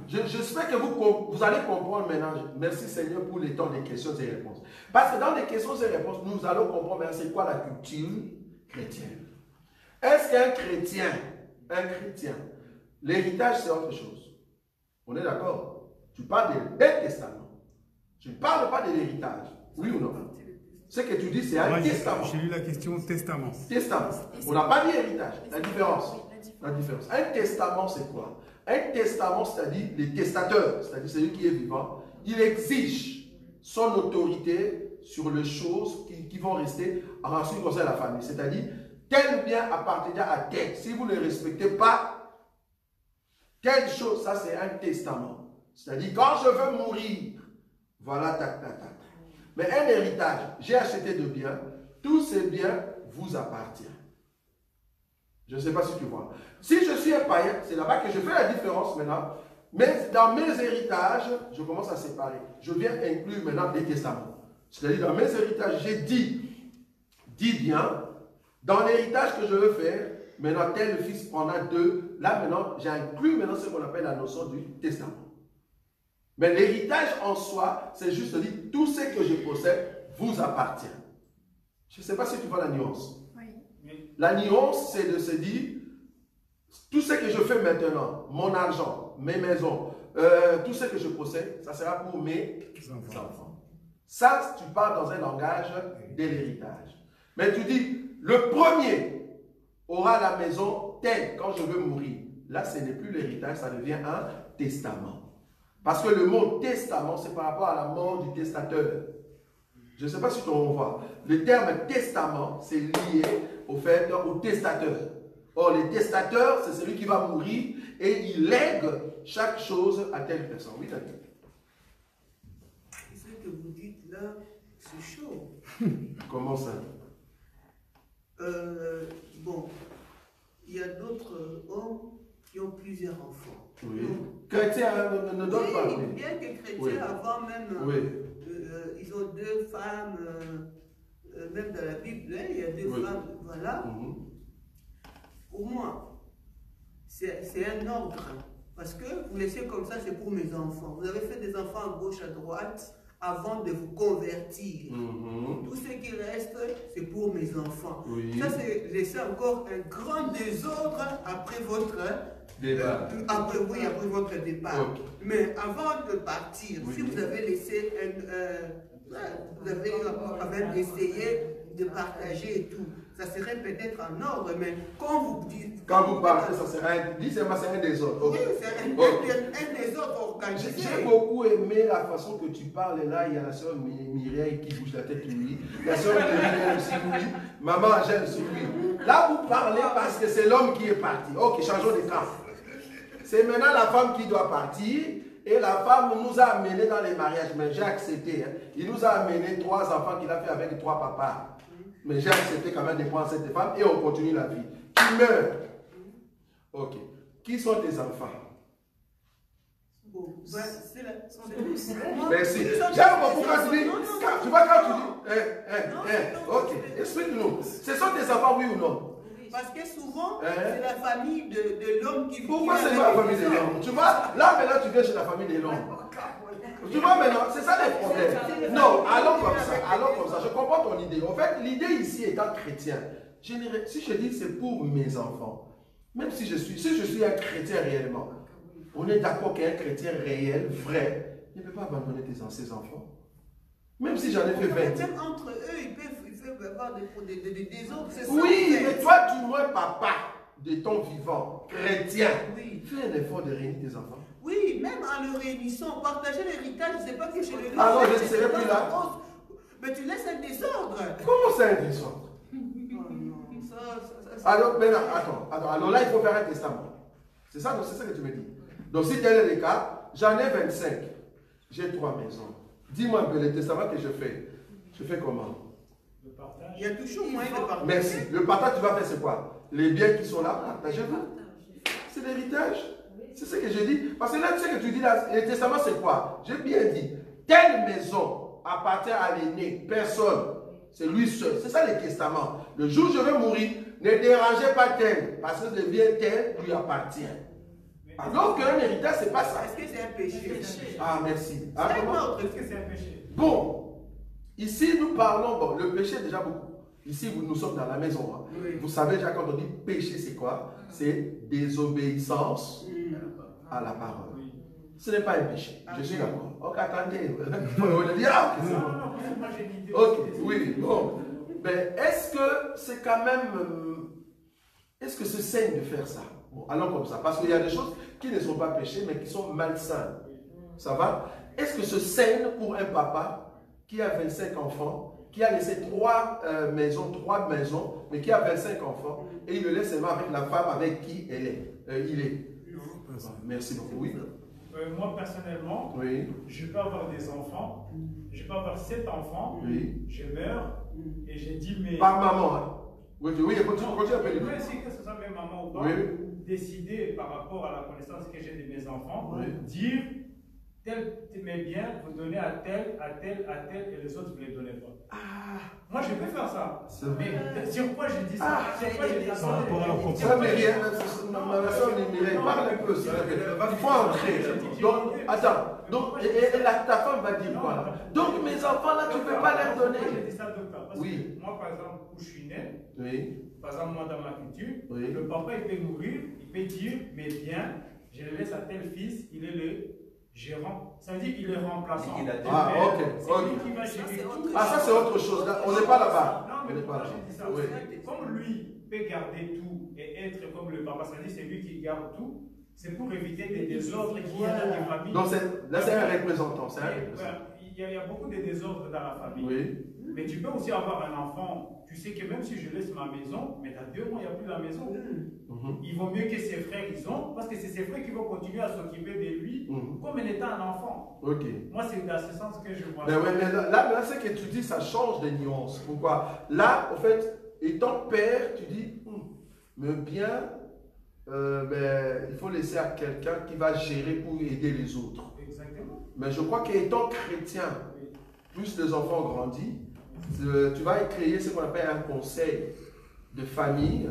J'espère que vous allez comprendre maintenant. Merci Seigneur pour les temps des questions et réponses. Parce que dans les questions et réponses, nous allons comprendre c'est quoi la culture chrétienne. Est-ce qu'un chrétien, l'héritage c'est autre chose? On est d'accord? Tu parles de testament. Tu ne parles pas de l'héritage. Oui ou non? Ce que tu dis, c'est un testament. J'ai lu la question testament. Testament. On n'a pas dit héritage. La différence. La différence. Un testament, c'est quoi? Un testament, c'est-à-dire les testateurs, c'est-à-dire celui qui est vivant, il exige son autorité sur les choses qui vont rester en ce qui concerne la famille. C'est-à-dire, tel bien appartient à tel. Si vous ne respectez pas telle chose, ça c'est un testament. C'est-à-dire, quand je veux mourir, voilà, tac, tac, tac. Mais un héritage, j'ai acheté de biens, tous ces biens vous appartiennent. Je ne sais pas si tu vois. Si je suis un païen, c'est là-bas que je fais la différence maintenant. Mais dans mes héritages, je commence à séparer. Je viens inclure maintenant des testaments. C'est-à-dire, dans mes héritages, j'ai 10 biens. Dans l'héritage que je veux faire, maintenant, tel fils prendra 2. Là, maintenant, j'ai inclus maintenant ce qu'on appelle la notion du testament. Mais l'héritage en soi, c'est juste dire, tout ce que je possède vous appartient. Je ne sais pas si tu vois la nuance. Oui. La nuance, c'est de se dire, tout ce que je fais maintenant, mon argent, mes maisons, tout ce que je possède, ça sera pour mes enfants. Ça, tu parles dans un langage de l'héritage. Mais tu dis, le premier aura la maison telle quand je veux mourir. Là, ce n'est plus l'héritage, ça devient un testament. Parce que le mot testament, c'est par rapport à la mort du testateur. Je ne sais pas si tu en vois. Le terme testament, c'est lié au fait, au testateur. Or, le testateur, c'est celui qui va mourir et il lègue chaque chose à telle personne. Oui, d'accord. Ce que vous dites là, c'est chaud. Comment ça? Bon, il y a d'autres hommes qui ont plusieurs enfants. Oui. Chrétiens ne donnent pas. Oui, bien que chrétiens, oui. Avant même, ils ont 2 femmes, même dans la Bible, il y a 2 femmes, voilà. Pour moi, c'est un ordre. Parce que vous laissez comme ça, c'est pour mes enfants. Vous avez fait des enfants à gauche, à droite, avant de vous convertir. Tout ce qui reste, c'est pour mes enfants. Oui. Ça, c'est laisser encore un grand désordre après votre départ. Après votre départ. Okay. Mais avant de partir, si vous avez laissé vous avez quand même essayé de partager et tout, ça serait peut-être en ordre, mais quand vous dites... Quand vous partez, ça serait un désordre. Okay. Oui, c'est un désordre organisé. J'ai beaucoup aimé la façon que tu parles là. Il y a la soeur Mireille qui bouge la tête, oui. La soeur Mireille aussi, oui. Maman Angèle aussi, oui. Là, vous parlez parce que c'est l'homme qui est parti. Ok, changeons de camp. C'est maintenant la femme qui doit partir. Et la femme nous a amenés dans les mariages. Mais j'ai accepté. Hein. Il nous a amené 3 enfants qu'il a fait avec 3 papas. Mais j'ai accepté quand même de prendre cette femme et on continue la vie. Qui meurt? Ok. Qui sont tes enfants? Bon, c'est la... Merci. J'aime beaucoup quand tu dis. Tu vois quand tu dis. Ok. Explique-nous. Ce sont tes enfants, oui ou non? Parce que souvent, c'est la famille de l'homme qui... Pourquoi c'est pas la famille de l'homme? Tu vois, là maintenant tu viens chez la famille de l'homme. Tu vois maintenant, c'est ça le problème. Non, allons comme ça, je comprends ton idée. En fait, l'idée ici étant chrétien, si je dis c'est pour mes enfants, Même si je suis un chrétien réellement, on est d'accord qu'un chrétien réel, vrai, ne peut pas abandonner ses enfants. Même si j'en ai fait 20. Même entre eux, ils peuvent avoir des désordres. Oui, mais toi, du moins, papa de ton vivant, chrétien, oui. Fais un effort de réunir tes enfants. Oui, même en le réunissant, partager l'héritage, je ne sais pas que chez les riches. Ah non, je ne serai plus là. Mais tu laisses un désordre. Comment c'est un désordre? Alors, maintenant, attends. Alors là, il faut faire un testament. C'est ça que tu me dis. Donc, si tel est le cas, j'en ai 25. J'ai 3 maisons. Dis-moi un peu le testament que je fais comment? Le partage. Il y a toujours moyen de partager. Merci. Le partage, tu vas faire, c'est quoi? Les biens qui sont là, partagez-vous. C'est l'héritage. C'est ce que je dis. Parce que là, tu sais que tu dis là, le testament, c'est quoi? J'ai bien dit. Telle maison appartient à l'aîné, personne. C'est lui seul. C'est ça le testament. Le jour où je vais mourir, ne dérangez pas tel, parce que le bien tel lui appartient. Alors qu'un héritage, c'est pas ça. Est-ce que c'est un péché? Ah, merci. Ah, est-ce que c'est un péché? Bon, ici nous parlons, bon, le péché déjà beaucoup. Ici, nous sommes dans la maison. Hein. Oui. Vous savez déjà quand on dit péché, c'est quoi? C'est désobéissance à la parole. Oui. Ce n'est pas un péché. Je suis d'accord. Ok, attendez. On le dit, ah, ok, oui, bon. Mais est-ce que c'est quand même... est-ce que c'est sain de faire ça? Bon, allons comme ça. Parce qu'il y a des choses qui ne sont pas péchés, mais qui sont malsaines. Ça va? Est-ce que c'est sain pour un papa qui a 25 enfants, qui a laissé 3 maisons, mais qui a 25 enfants, et il le laisse seulement avec la femme avec qui il est? Merci beaucoup. Oui. Moi, personnellement, oui. Je peux avoir des enfants. Je peux avoir 7 enfants. Oui. Je meurs et j'ai dit mes... Par maman, hein? Oui, continue à appeler. Je peux essayer que ce soit mes mamans ou pas. Oui. Décider par rapport à la connaissance que j'ai de mes enfants. Oui. Dire, tel mes biens, vous donnez à tel, et les autres, vous ne les donnez pas. Ah. Moi, je peux faire ça. Mais sur quoi j'ai dit ça? Sur quoi j'ai dit ça? Ça me rien. Ma soeur Mireille, parle un peu. Il faut entrer. Donc, attends. Donc, ta femme va dire quoi? Donc, mes enfants, là, tu ne peux pas leur donner. J'ai dit ça, docteur. Parce que moi, par exemple, où je suis né, par exemple, moi, dans ma culture, le papa, il peut mourir, il peut dire, mes biens, je les laisse à tel fils, il est le gérant. Ça veut dire qu'il est remplaçant. Ah, ok. Ça, c'est autre chose. On n'est pas là-bas. Non, mais pourquoi j'ai dit ça? Comme lui peut garder tout et être comme le papa, ça veut dire c'est lui qui garde tout. C'est pour éviter des désordres qu'il y a dans les familles. Donc là, c'est un représentant. Il y a beaucoup de désordres dans la famille. Oui. Mais tu peux aussi avoir un enfant, tu sais que même si je laisse ma maison, mais dans 2 mois, il n'y a plus la maison. Il vaut mieux que ses frères ils ont, parce que c'est ses frères qui vont continuer à s'occuper de lui comme il était un enfant. Ok. Moi, c'est dans ce sens que je vois. Mais là, ce que tu dis, ça change de nuances. Pourquoi? Là, en fait, étant père, tu dis, mais bien, il faut laisser à quelqu'un qui va gérer pour aider les autres. Exactement. Mais je crois qu'étant chrétien, plus les enfants grandissent, tu vas créer ce qu'on appelle un conseil de famille.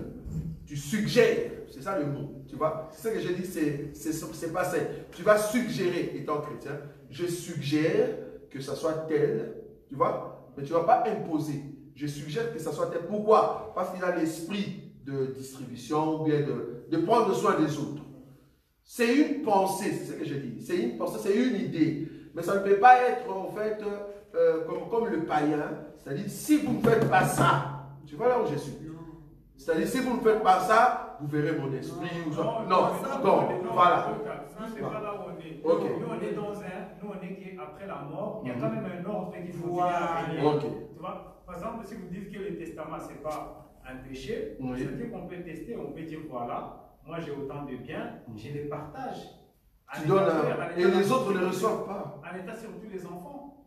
Tu suggères, c'est ça le mot, tu vois. C'est ce que je dis, c'est pas ça. Tu vas suggérer, étant chrétien, je suggère que ça soit tel, tu vois, mais tu ne vas pas imposer. Je suggère que ça soit tel. Pourquoi? Parce qu'il a l'esprit de distribution ou bien de prendre soin des autres. C'est une pensée, c'est ce que je dis. C'est une pensée, c'est une idée. Mais ça ne peut pas être, en fait, comme le païen. C'est-à-dire, si vous ne faites pas ça, tu vois là où je suis. C'est-à-dire, si vous ne faites pas ça, vous verrez mon esprit. Non, voilà. C'est pas là où on est. Okay. Nous, on est nous, on est qu'après la mort, il y a quand même un ordre qu'il faut venir. Okay. Tu vois, par exemple, si vous dites que le testament, ce n'est pas un péché, c'est qu'on peut tester, on peut dire, voilà, moi j'ai autant de biens, je les partage. Tu donnes et les autres ne reçoivent pas. En état surtout les enfants.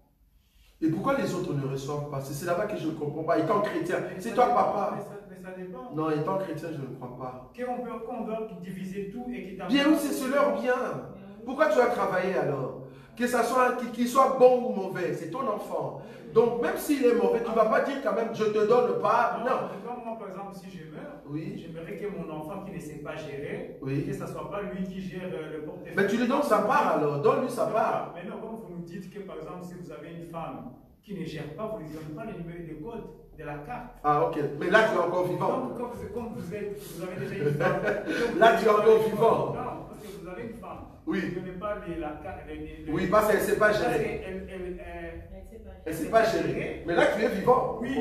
Et pourquoi les autres ne reçoivent pas? C'est là-bas que je ne comprends pas. Étant chrétien, c'est toi papa. Mais ça dépend. Non, étant chrétien, je ne crois pas. Qu'on doit diviser tout et qui bien oui, c'est leur bien. Pourquoi tu as travaillé alors? Que ça soit, qu'il soit bon ou mauvais, c'est ton enfant. Donc même s'il est mauvais, tu ne vas pas dire quand même je te donne pas. Non. Moi par exemple, si je meurs, j'aimerais que mon enfant qui ne sait pas gérer, que ce ne soit pas lui qui gère le portefeuille. Mais tu lui donnes sa part alors, donne-lui sa part. Mais non, comme vous nous dites que par exemple, si vous avez une femme qui ne gère pas, vous ne lui donnez pas le numéro de code. de la carte. Ah, ok. Mais là, tu es encore vivant. Comme vous avez déjà une femme. Là, tu es encore vivant. Non, parce que vous avez une femme. Oui. Vous ne donnez pas la carte. Oui, parce qu'elle ne sait pas gérer. Elle ne sait pas gérer. Mais là, tu es vivant. Oui.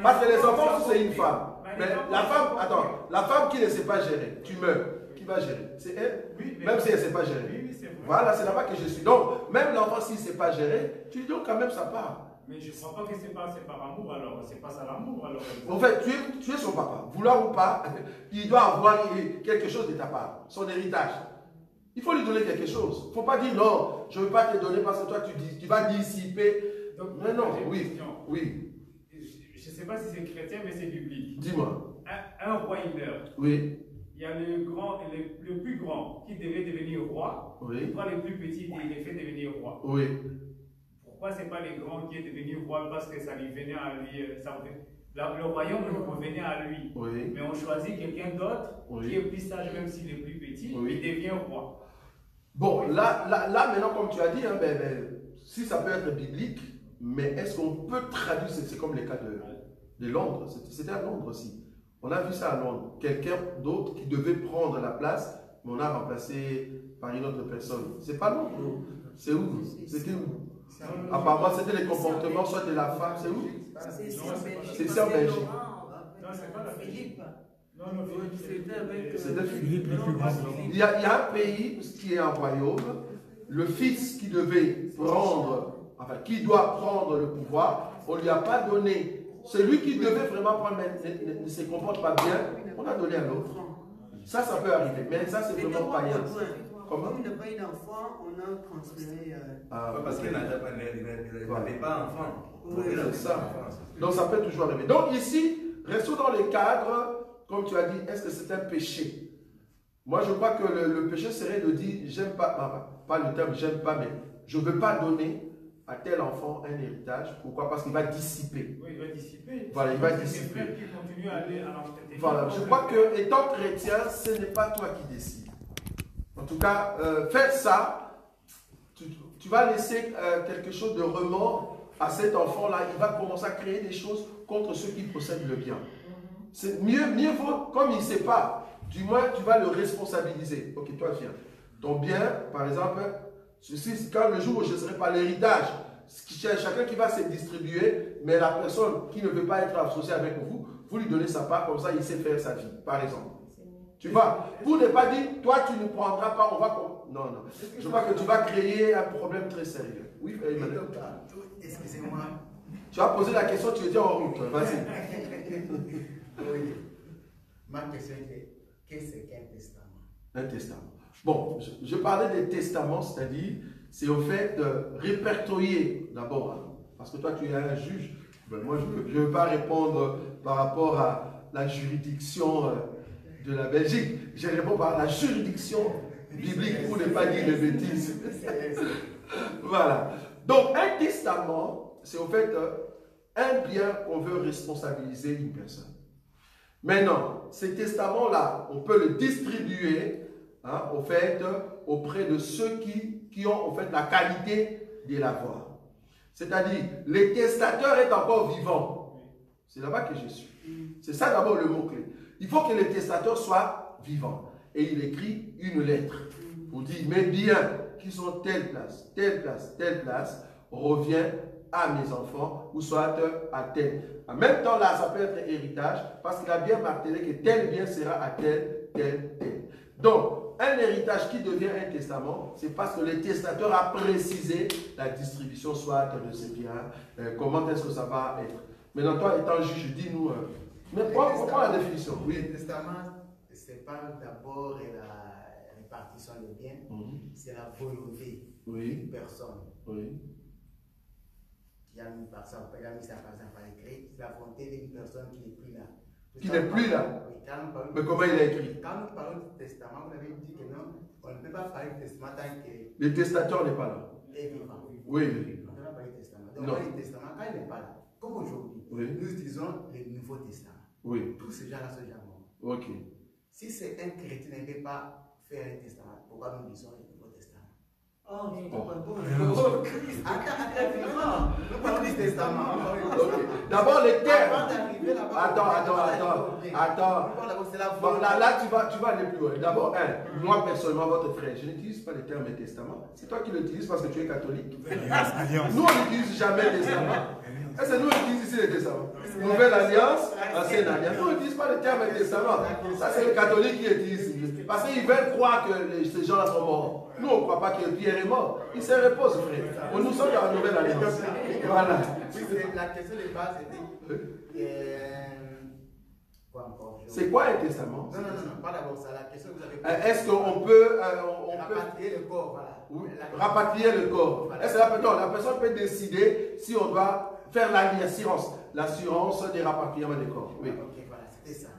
Parce que les enfants, c'est une femme. Mais la femme, attends, la femme qui ne sait pas gérer, tu meurs. Qui va gérer? C'est elle? Oui, même si elle ne sait pas gérer. Oui, c'est vrai. Voilà, c'est là-bas que je suis. Donc, même l'enfant, s'il ne sait pas gérer, tu lui donnes quand même sa part. Mais je ne crois pas que c'est par amour alors. C'est pas ça l'amour alors. En fait, tu es son papa. Vouloir ou pas, il doit avoir quelque chose de ta part. Son héritage. Il faut lui donner quelque chose. Il ne faut pas dire non, je ne veux pas te donner parce que toi tu vas dissiper. Donc, mais non, oui. Oui. Je ne sais pas si c'est chrétien, mais c'est biblique. Dis-moi. Un roi, il meurt. Oui. Il y a le plus grand qui devait devenir roi. Oui. Les trois les plus petits, il les fait devenir roi. Oui. Pourquoi ce n'est pas les grands qui est devenu roi parce que ça lui venait à lui. Le royaume lui revenait à lui. Oui. Mais on choisit quelqu'un d'autre qui est plus sage, même s'il est plus petit, il devient roi. Bon, là maintenant, comme tu as dit, hein, si ça peut être biblique, mais est-ce qu'on peut traduire, c'est comme le cas de Londres, c'était à Londres aussi. On a vu ça à Londres. Quelqu'un d'autre qui devait prendre la place, mais on a remplacé par une autre personne. C'est pas Londres. C'est où? C'était où? Apparemment, c'était les comportements soit de la femme. C'est où? C'est ici en Belgique. Non, c'est pas la Philippe. C'était Philippe le plus grand. Il y a un pays qui est un royaume. Le fils qui devait prendre, enfin, qui doit prendre le pouvoir, on ne lui a pas donné. Celui qui devait vraiment prendre, mais ne se comporte pas bien, on a donné à l'autre. Ça peut arriver. Mais ça, c'est vraiment païen. Comme il n'a pas eu d'enfant, on a transféré. Parce qu'il n'avait pas d'enfant. Oui, c'est ça. Donc ça peut toujours arriver. Donc ici, restons dans les cadres, comme tu as dit, est-ce que c'est un péché? Moi, je crois que le péché serait de dire, j'aime pas le terme j'aime pas, mais je ne veux pas donner à tel enfant un héritage. Pourquoi? Parce qu'il va dissiper. Oui, il va dissiper. Voilà, il va dissiper. Qui continue à aller à voilà, je crois que étant chrétien, ce n'est pas toi qui décides. En tout cas, faire ça, tu vas laisser quelque chose de remords à cet enfant-là. Il va commencer à créer des choses contre ceux qui possèdent le bien. C'est mieux vaut, comme il ne sait pas, du moins tu vas le responsabiliser. Ok, toi viens. Ton bien, par exemple, quand le jour où je ne serai pas l'héritage, chacun qui va se distribuer, mais la personne qui ne veut pas être associée avec vous, vous lui donnez sa part, comme ça il sait faire sa vie, par exemple. Tu vois, pour ne pas dire, toi tu ne prendras pas, on va... Non, non. Je crois que tu vas créer un problème très sérieux. Oui, Emmanuel. Excusez-moi. Tu as posé la question, tu étais en route. Vas-y. Oui. Ma question est, qu'est-ce qu'un testament? Un testament. Bon, je parlais des testaments, c'est-à-dire, c'est au fait de répertorier d'abord, hein, parce que toi tu es un juge. Ben, moi, je ne veux pas répondre par rapport à la juridiction de la Belgique. Je réponds par la juridiction biblique pour ne pas dire de bêtises. Voilà. Donc, un testament, c'est au fait un bien qu'on veut responsabiliser une personne. Maintenant, ces testaments-là, on peut le distribuer au fait, auprès de ceux qui ont au fait la qualité de l'avoir. C'est-à-dire, le testateur est encore vivant. C'est là-bas que je suis. C'est ça d'abord le mot-clé. Il faut que le testateur soit vivant. Et il écrit une lettre pour dire, mes biens qui sont telle place, telle place, telle place, revient à mes enfants, ou soit à tel. En même temps, là, ça peut être héritage, parce qu'il a bien martelé que tel bien sera à tel, tel, tel. Donc, un héritage qui devient un testament, c'est parce que le testateur a précisé la distribution soit de ses biens, comment est-ce que ça va être. Maintenant, toi, étant juge, dis-nous, mais pourquoi la définition? Oui, le testament, c'est pas d'abord la répartition des biens, c'est la volonté d'une personne. Oui. Qui a mis par ça, par exemple, par écrit, c'est la volonté d'une personne qui n'est plus là. Qui n'est plus là? Oui, mais comment il a écrit? Quand nous parlons du testament, vous avez dit que non, on ne peut pas parler de testament tant que... Le testateur n'est pas là. Et vivant. Oui. On ne peut pas parler de testament. Donc, on parle du testament quand il n'est pas là. Comme aujourd'hui, nous utilisons le Nouveau Testament. Oui. Tous ces gens-là sont déjà morts. Ok. Si c'est un chrétien qui ne peut pas faire un testament, pourquoi nous disons le Nouveau Testament? Nous parlons du testament. D'abord, les termes. Avant d'arriver là-bas. Attends. Bon, là, tu vas aller plus loin. D'abord, moi, personnellement, votre frère, je n'utilise pas les termes testament. C'est toi qui l'utilises parce que tu es catholique. Nous, on n'utilise jamais le testament. C'est nous qui utilisons ici le testament. Nouvelle alliance, ancienne alliance. Nous, on n'utilise pas le terme testament. Ça, c'est les catholiques qui utilisent. Parce qu'ils veulent croire que ces gens-là sont morts. Nous, on ne croit pas que Pierre est mort. Il se repose, frère. Nous sommes dans la nouvelle alliance. Voilà. La question de base, c'était. Quoi encore? C'est quoi un testament? Non, pas d'abord ça. La question que vous avez posée. Est-ce qu'on peut. Rapatrier le corps, voilà. Oui, rapatrier le corps. Voilà. Est-ce que la personne peut décider si on doit faire l'assurance des rapatriements des corps? Oui. Ok, voilà, c'était ça.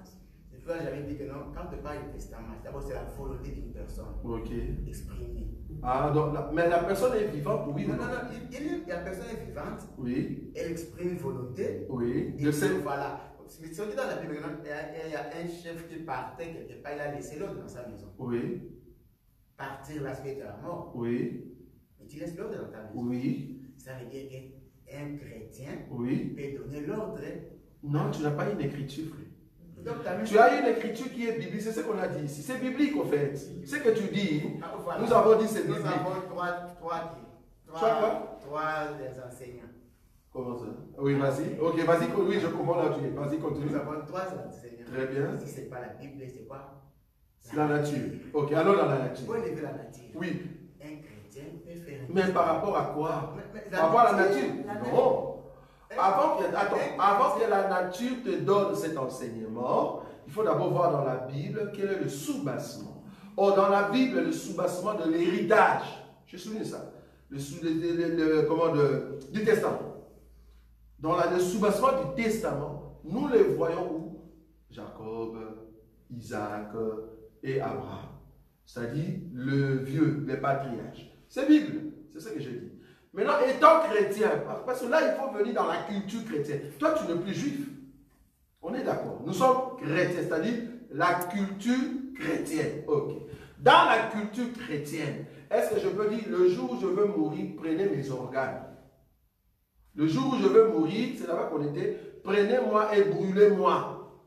Et puis j'avais dit que non, quand tu parles de testament, d'abord c'est la volonté d'une personne exprimée. Ah, donc, mais la personne est vivante, oui ou non? Non, la personne est vivante. Oui. Elle exprime une volonté. Oui. Et voilà. Si on dit dans la Bible, il y a un chef qui partait quelque part, il a laissé l'autre dans sa maison. Oui. Partir l'aspect de la mort. Oui. Mais tu laisses l'ordre dans ta maison. Oui. Ça veut dire qu'un chrétien peut donner l'ordre. Non, tu n'as pas une écriture, frère. Donc, tu as une écriture qui est biblique, c'est ce qu'on a dit ici. C'est biblique en fait. Ce que tu dis, nous avons dit c'est biblique. Nous avons trois enseignants. Comment ça? Oui, vas-y. Ok, vas-y, oui, je comprends là tu es. Vas-y, continue. Nous avons trois enseignants. Très bien. Si ce n'est pas la Bible, c'est quoi? C'est la nature. Ok, allons dans la nature. Pour élever la nature. Oui. Un chrétien peut faire. Mais par rapport à quoi? Par rapport à la nature? Non. Avant que la nature te donne cet enseignement, il faut d'abord voir dans la Bible quel est le soubassement. Or, dans la Bible, le soubassement de l'héritage, je souligne ça, du testament. Dans le soubassement du testament, nous les voyons où? Jacob, Isaac et Abraham. C'est-à-dire le vieux, les patriarches. C'est Bible, c'est ce que je dis. Maintenant, étant chrétien, parce que là, il faut venir dans la culture chrétienne. Toi, tu n'es plus juif. On est d'accord. Nous sommes chrétiens, c'est-à-dire la culture chrétienne. Ok. Dans la culture chrétienne, est-ce que je peux dire, le jour où je veux mourir, prenez mes organes? Le jour où je veux mourir, c'est là-bas qu'on était, prenez-moi et brûlez-moi.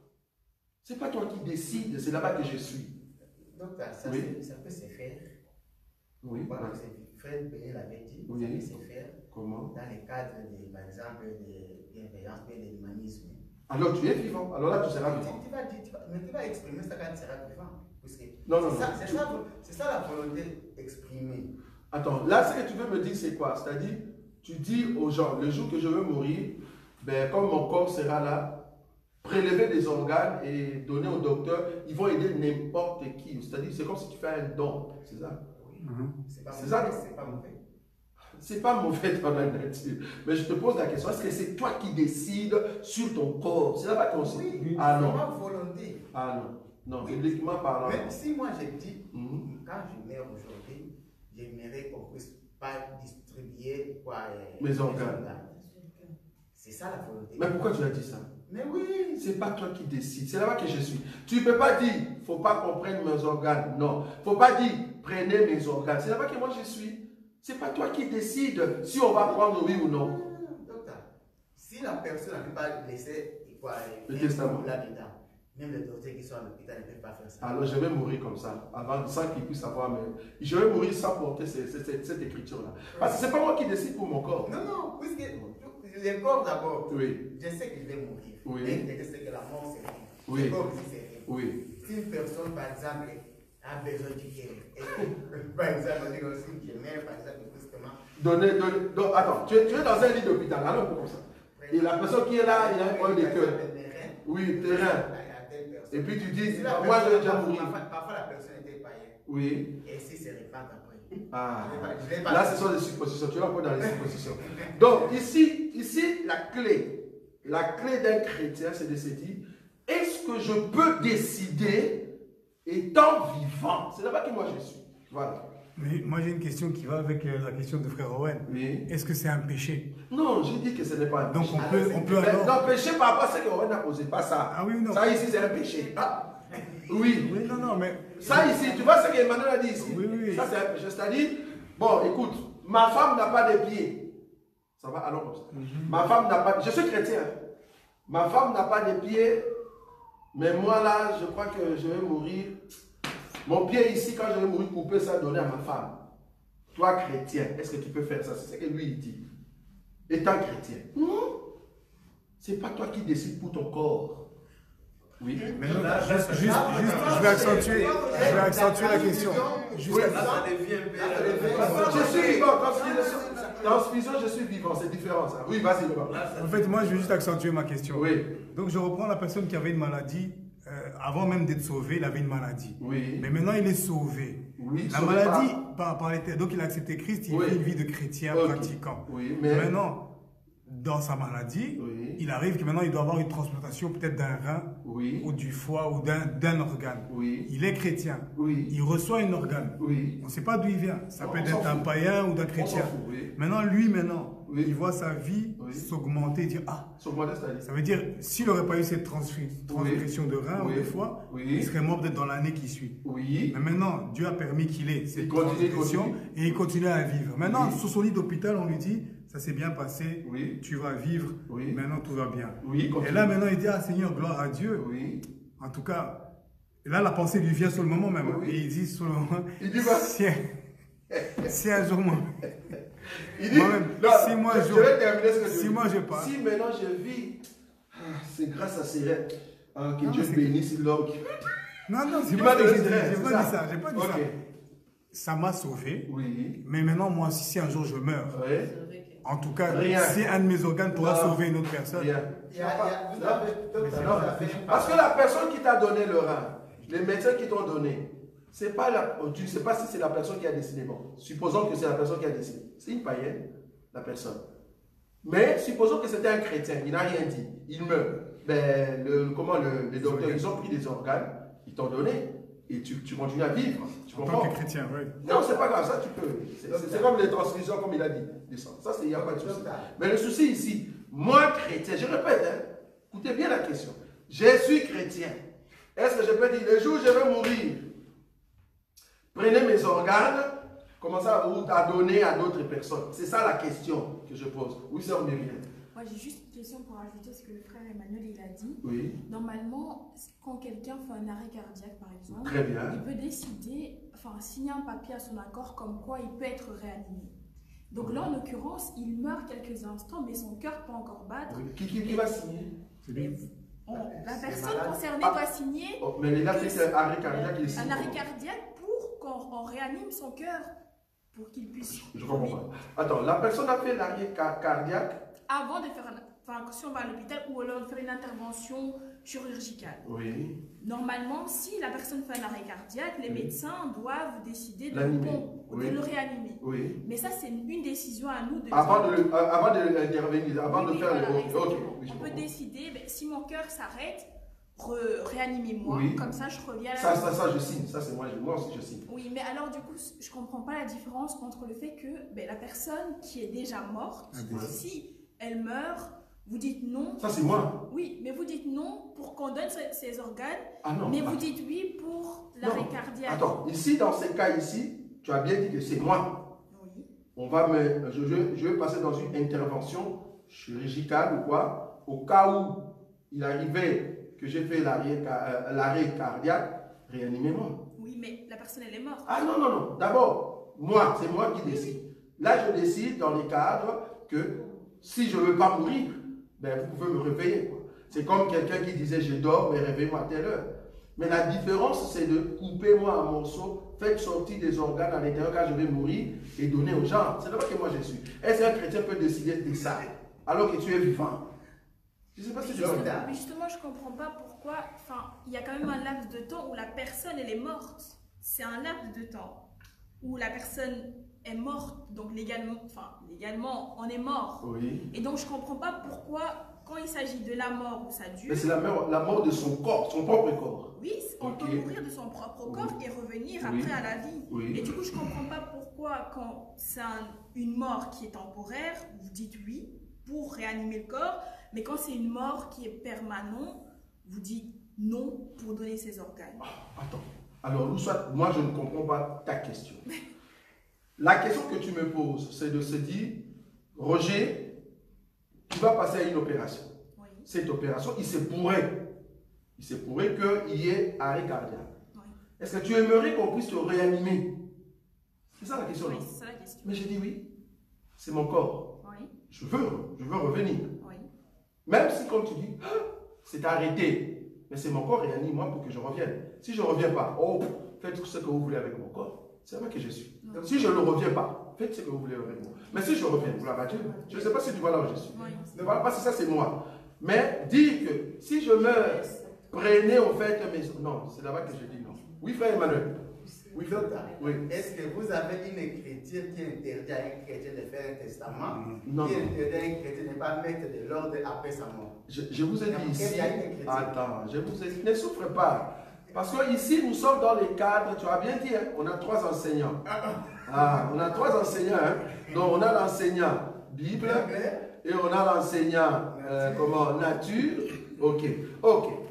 Ce n'est pas toi qui décides, c'est là-bas que je suis. Donc, ça peut se faire. Oui, voilà. Frère Béné l'avait dit, ça peut se faire. Comment? Dans le cadre, par exemple, de bienveillance et de l'humanisme. Alors tu es vivant, alors là tu seras vivant. Mais tu vas exprimer ça quand tu seras vivant. Non. C'est ça la volonté exprimée. Attends, là ce que tu veux me dire c'est quoi? C'est-à-dire, tu dis aux gens, le jour que je veux mourir, ben, comme mon corps sera là, prélever des organes et donner au docteur, ils vont aider n'importe qui. C'est-à-dire, c'est comme si tu fais un don, c'est ça? C'est pas mauvais. C'est pas mauvais dans la nature. Mais je te pose la question, est-ce que c'est toi qui décides sur ton corps? C'est là-bas qu'on sait. Ah non. C'est ma volonté. Ah non. Non, bibliquement parlant. Même si moi j'ai dit, quand je meurs aujourd'hui, j'aimerais qu'on puisse pas distribuer mes organes. C'est ça la volonté. Mais pourquoi tu as dit ça? Mais oui. C'est pas toi qui décides, c'est là-bas que je suis. Tu ne peux pas dire, il ne faut pas qu'on prenne mes organes. Non. Il ne faut pas dire, prenez mes organes. C'est là-bas que moi je suis. C'est pas toi qui décides si on va prendre oui ou non. Docteur, si la personne ne peut pas laisser le testament là-dedans, même les docteurs qui sont à l'hôpital ne peuvent pas faire ça. Alors je vais mourir comme ça, avant, sans qu'ils puissent savoir. Mais je vais mourir sans porter cette écriture-là. Parce que ce n'est pas moi qui décide pour mon corps. Non, puisque le corps d'abord, je sais que je vais mourir. Oui. Mais je sais que la mort c'est rien. Oui. Le corps aussi c'est rien. Oui. Si une personne, par exemple, a besoin du cœur, par exemple, on dit aussi que mère, par exemple, brusquement. Attends, tu es dans un lit d'hôpital, alors comme ça. Et la personne qui est là, il a un problème de cœur. Oui, terrain. Et puis tu dis, moi je vais déjà mourir. Parfois la personne était païenne. Oui. Et si c'est répand après. Ah. Là, ce sont des suppositions. Tu es encore dans les suppositions. Donc, ici, la clé d'un chrétien, c'est de se dire, est-ce que je peux décider étant vivant? C'est là-bas que moi je suis. Voilà. Mais moi j'ai une question qui va avec la question de frère Owen. Oui. Est-ce que c'est un péché? Non, j'ai dit que ce n'est pas un péché. Donc on peut alors... Non, péché par rapport à ce que Owen a posé, pas ça. Ah oui, non. Ça ici c'est un péché. Ah. Oui. Oui, non, mais... Ça ici, tu vois ce qu'Emmanuel a dit ici? Oui. Ça c'est un péché. C'est-à-dire, bon, écoute, ma femme n'a pas de pieds. Ça va alors comme ça. Ma femme n'a pas... Je suis chrétien. Ma femme n'a pas de pieds, mais moi là, je crois que je vais mourir. Mon pied ici, quand je vais mourir coupé, ça donner à ma femme. Toi, chrétien, est-ce que tu peux faire ça? C'est ce que lui il dit. Étant chrétien. Non. C'est pas toi qui décides pour ton corps. Oui. Mais non, je vais accentuer la question. Je suis vivant. Transfusion, je suis vivant. C'est différent ça. Oui, vas-y. En fait, moi, je vais juste accentuer ma question. Oui. Donc, je reprends la personne qui avait une maladie. Avant même d'être sauvé, il avait une maladie. Oui. Mais maintenant, il est sauvé. Oui, la maladie, donc il a accepté Christ, il vit une vie de chrétien pratiquant. Oui, mais... Maintenant, dans sa maladie, il arrive que maintenant il doit avoir une transplantation peut-être d'un rein ou du foie ou d'un organe. Il est chrétien. Il reçoit un organe. On ne sait pas d'où il vient. Ça peut être un païen ou d'un chrétien. Maintenant, il voit sa vie s'augmenter, dire ah, ça veut dire s'il n'aurait pas eu cette transgression de rein ou de foie, il serait mort peut-être dans l'année qui suit. Mais maintenant, Dieu a permis qu'il ait cette transgression et il continue à vivre. Maintenant, sur son lit d'hôpital, on lui dit ça s'est bien passé, tu vas vivre, maintenant tout va bien. Et là maintenant il dit ah Seigneur, gloire à Dieu. En tout cas, là la pensée lui vient sur le moment même. Et il dit sur le moment, si un jour moi, si moi je pars. Si maintenant je vis, c'est grâce à ces rêves que Dieu bénisse l'homme qui... Non, c'est pas ce que j'ai dit, j'ai pas dit ça. Ça m'a sauvé, mais maintenant moi si un jour je meurs, en tout cas, si un de mes organes pourra sauver une autre personne. Parce que la personne qui t'a donné le rein, les médecins qui t'ont donné, tu ne sais pas si c'est la personne qui a décidé. Bon, supposons que c'est la personne qui a décidé. C'est une païenne, la personne. Mais supposons que c'était un chrétien, il n'a rien dit, il meurt. Ben, les docteurs, ils ont pris des organes, ils t'ont donné. Et tu continues à vivre. Tu comprends? En tant que chrétien, oui. Non, c'est pas grave, ça tu peux. C'est comme les transfusions, comme il a dit. Ça, il n'y a pas de souci. Mais le souci ici, moi chrétien, je répète, écoutez bien la question. Je suis chrétien. Est-ce que je peux dire, le jour où je vais mourir, prenez mes organes, commencez à donner à d'autres personnes? C'est ça la question que je pose. Oui, ça, on est bien. Moi, j'ai juste une question pour ajouter ce que le frère Emmanuel il a dit. Normalement, quand quelqu'un fait un arrêt cardiaque, par exemple, il peut décider, signer un papier à son accord comme quoi il peut être réanimé. Donc là, en l'occurrence, il meurt quelques instants, mais son cœur peut encore battre. Qui va signer? La personne concernée doit signer. Mais là, c'est un arrêt cardiaque. Un arrêt cardiaque pour qu'on réanime son cœur, pour qu'il puisse... Je comprends pas. Attends, la personne a fait l'arrêt cardiaque avant de faire si on va à l'hôpital ou alors de faire une intervention chirurgicale. Normalement, si la personne fait un arrêt cardiaque, les médecins doivent décider de le réanimer. Mais ça, c'est une décision à nous. Avant d'intervenir, avant de faire on peut décider, si mon cœur s'arrête, réanimez-moi, comme ça je reviens à la ça je signe, ça c'est moi aussi je signe. Oui, mais alors du coup, je ne comprends pas la différence entre le fait que la personne qui est déjà morte, si elle meurt, vous dites non. Ça, c'est moi. Oui, mais vous dites non pour qu'on donne ses organes. Non, mais vous dites oui pour l'arrêt cardiaque. Attends, ici, dans ces cas ici, tu as bien dit que c'est moi. On va je vais passer dans une intervention chirurgicale ou quoi, au cas où il arrivait que j'ai fait l'arrêt cardiaque, réanimez-moi. Oui, mais la personne, elle est morte. Non. D'abord, c'est moi qui décide. Là, je décide dans les cadres que si je ne veux pas mourir, vous pouvez me réveiller. C'est comme quelqu'un qui disait je dors, mais réveille-moi à telle heure. Mais la différence, c'est de couper moi un morceau, faites sortir des organes à l'intérieur quand je vais mourir et donner aux gens. C'est là que moi je suis. Est-ce qu'un chrétien peut décider de ça alors que tu es vivant? Je ne sais pas si tu vois. Mais justement, je ne comprends pas pourquoi. Il y a quand même un laps de temps où la personne elle est morte. C'est un laps de temps où la personne est morte, donc légalement, on est mort. Et donc je ne comprends pas pourquoi, quand il s'agit de la mort où ça dure... Mais c'est la mort de son corps, son propre corps. Oui, on peut mourir de son propre corps et revenir après à la vie. Et du coup, je ne comprends pas pourquoi, quand c'est une mort qui est temporaire, vous dites oui pour réanimer le corps, mais quand c'est une mort qui est permanente, vous dites non pour donner ses organes. Attends. Alors, moi, je ne comprends pas ta question. La question que tu me poses, c'est de se dire, Roger, tu vas passer à une opération. Oui. Cette opération, il se pourrait qu'il y ait arrêt cardiaque. Oui. Est-ce que tu aimerais qu'on puisse te réanimer? C'est ça la question. Oui, c'est ça la question. Mais j'ai dit oui, c'est mon corps. Oui. Je veux revenir. Oui. Même si, comme tu dis, c'est arrêté, mais c'est mon corps réanime-moi pour que je revienne. Si je ne reviens pas, faites ce que vous voulez avec mon corps. C'est vrai que je suis. Non. Si je ne reviens pas, faites ce que vous voulez avec moi. Mais si je reviens, vous l'avez dit, je ne sais pas si tu vois là où je suis. Oui. Ne voilà pas si ça c'est moi. Mais dire que si je meurs, prenez au fait mes... Non, c'est là-bas que je dis non. Oui, frère Emmanuel. Oui, frère. Oui. Est-ce que vous avez une écriture qui interdit à un chrétien de faire un testament? Non. Qui interdit à un chrétien de ne pas mettre de l'ordre après sa mort? Je vous ai dit ici... Attends, je vous ai dit... Ne souffre pas. Parce que ici, nous sommes dans les cadres, tu as bien dit, hein, on a 3 enseignants. On a 3 enseignants. Hein. Donc, on a l'enseignant Bible et on a l'enseignant nature. Ok.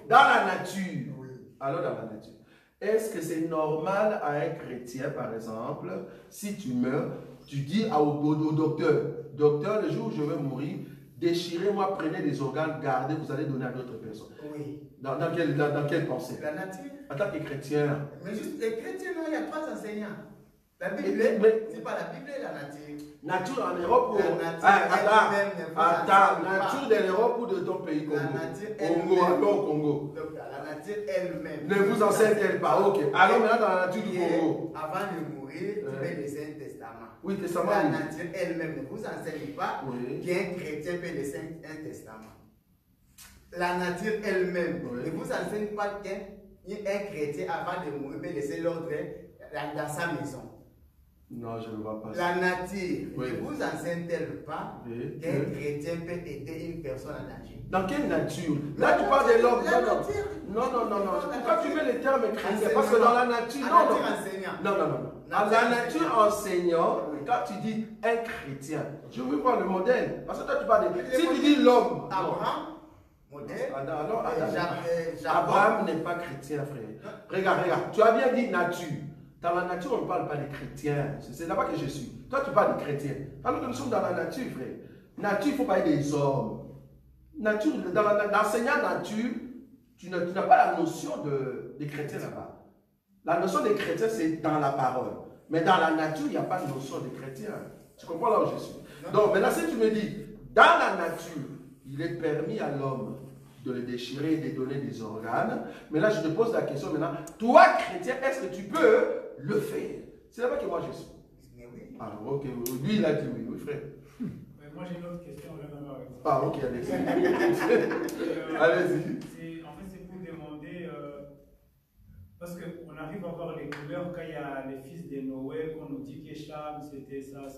Dans la nature. Alors, dans la nature. Est-ce que c'est normal à un chrétien, par exemple, si tu meurs, tu dis au docteur, le jour où je vais mourir, déchirez-moi, prenez des organes, gardez, vous allez donner à d'autres personnes. Oui. Dans quelle pensée? La nature. En tant que chrétien. Mais juste les chrétiens, non, il y a 3 enseignants. La Bible, c'est pas la Bible et la nature. Nature en Europe ou... nature de l'Europe ou de ton pays, Congo? Congo. Donc, la nature elle-même. Ne vous enseigne-t-elle pas? Ok. Alors maintenant dans la nature du Congo. Avant de mourir, tu peux laisser un testament. Oui, testament. La nature elle-même ne vous enseigne pas qu'un chrétien peut laisser un testament. La nature elle-même ne vous enseigne pas qu'un chrétien avant de mourir peut laisser l'ordre dans sa maison. Non, je ne vois pas ça. La nature ne vous enseigne-t-elle pas qu'un chrétien peut aider une personne en danger? Dans quelle nature? Là, tu parles de l'homme. Non. Pourquoi tu mets les termes chrétiens? Parce que dans la nature... Non. Dans la nature enseignant, quand tu dis un chrétien, je veux voir le modèle. Parce que toi, tu parles de... Si tu dis l'homme... Abraham, modèle. Abraham n'est pas chrétien, frère. Regarde. Tu as bien dit nature. Dans la nature, on ne parle pas des chrétiens. C'est là-bas que je suis. Toi, tu parles des chrétiens. Alors que nous sommes dans la nature, frère. Nature, il faut parler des hommes. Nature, dans l'enseignant nature, tu n'as pas la notion des chrétiens là-bas. La notion des chrétiens, c'est dans la parole. Mais dans la nature, il n'y a pas de notion de chrétien. Tu comprends là où je suis? Donc, maintenant, si tu me dis, dans la nature, il est permis à l'homme de le déchirer et de donner des organes. Mais là, je te pose la question maintenant. Toi, chrétien, est-ce que tu peux le faire? C'est là-bas que moi je suis. Ah, ok. Lui, il a dit oui, frère. Mais moi, j'ai une autre question. Ah, ok, allez-y. Allez-y. En fait, c'est pour demander, parce qu'on arrive à voir les couleurs quand il y a les fils de Noël, qu'on nous dit que Cham, c'était ça.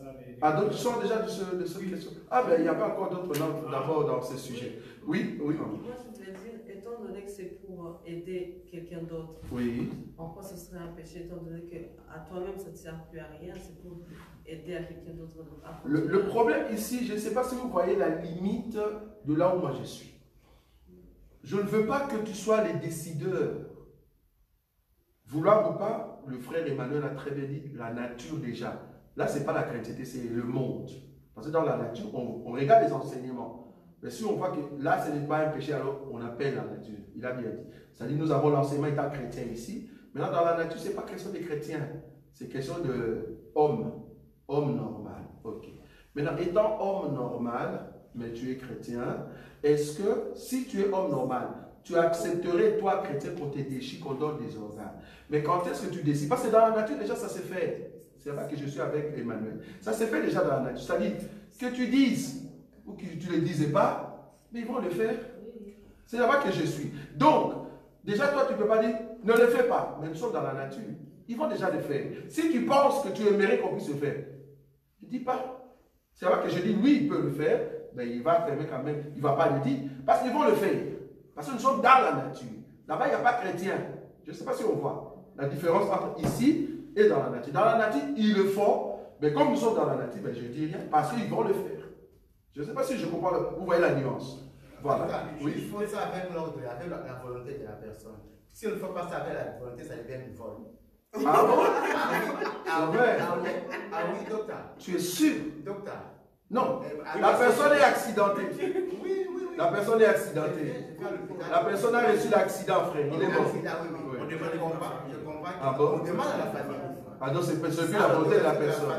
D'autres sont déjà de ce question. Ah, ben, il n'y a pas encore d'autres langues d'abord dans ce sujet. Oui, maman. Moi, je voulais dire, étant donné que c'est pour aider quelqu'un d'autre, en quoi ce serait un péché, étant donné qu'à toi-même, ça ne sert plus à rien, c'est pour aider à quelqu'un d'autre. Le problème ici, je ne sais pas si vous voyez la limite de là où moi je suis. Je ne veux pas que tu sois les décideurs. Vouloir ou pas, le frère Emmanuel a très bien dit, la nature déjà. Là, ce n'est pas la chrétienté, c'est le monde. Parce que dans la nature, on regarde les enseignements. Mais si on voit que là, ce n'est pas un péché, alors on appelle la nature. Il a bien dit. C'est-à-dire, nous avons l'enseignement étant chrétien ici. Maintenant, dans la nature, ce n'est pas question de chrétien. C'est question d'homme. Homme normal. Ok. Maintenant, étant homme normal, mais tu es chrétien, est-ce que si tu es homme normal, tu accepterais, toi, chrétien, qu'on te déchire, qu'on donne des organes? Mais quand est-ce que tu décides? Parce que dans la nature, déjà, ça s'est fait. C'est là que je suis avec Emmanuel. Ça s'est fait déjà dans la nature. C'est-à-dire que tu dises, ou que tu ne le disais pas, mais ils vont le faire. C'est là-bas que je suis. Donc, déjà, toi, tu ne peux pas dire, ne le fais pas. Mais nous sommes dans la nature. Ils vont déjà le faire. Si tu penses que tu aimerais qu'on puisse le faire, ne dis pas. C'est là-bas que je dis, oui, il peut le faire, mais il va fermer quand même. Il ne va pas le dire, parce qu'ils vont le faire. Parce que nous sommes dans la nature. Là-bas, il n'y a pas chrétien. Je ne sais pas si on voit la différence entre ici et dans la nature. Dans la nature, ils le font, mais comme nous sommes dans la nature, ben, je ne dis rien, parce qu'ils vont le faire. Je ne sais pas si je comprends, vous voyez la nuance. Voilà. Oui. Il faut ça avec l'ordre, avec la volonté de la personne. Si on ne fait pas ça avec la volonté, ça devient une vol. Ah bon? Ah oui, docteur. Tu es sûr? Docteur. Non, la personne est accidentée. Oui. La personne est accidentée. La personne a reçu l'accident, frère. Il est mort. Je comprends. Ah bon? On demande à la famille. Ah donc c'est plus la volonté de la personne.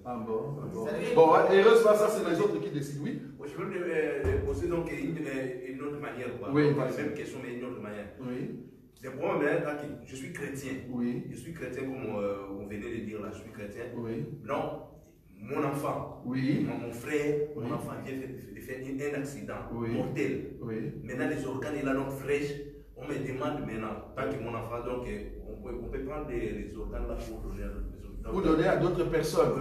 Ah bon? Bon, heureusement, ça c'est les autres qui décident, oui. Je veux poser donc une autre manière, quoi. Oui, la même question, mais une autre manière. Oui. C'est pour moi, je suis chrétien. Oui. Je suis chrétien, comme on venait de dire là, je suis chrétien. Oui. Non, mon enfant, oui. mon frère, mon enfant vient de faire un accident mortel. Oui. Maintenant, les organes, il a donc fraîches. On me demande maintenant, tant que mon enfant, donc, on peut prendre les organes là pour donner à d'autres personnes. Pour donner à d'autres personnes.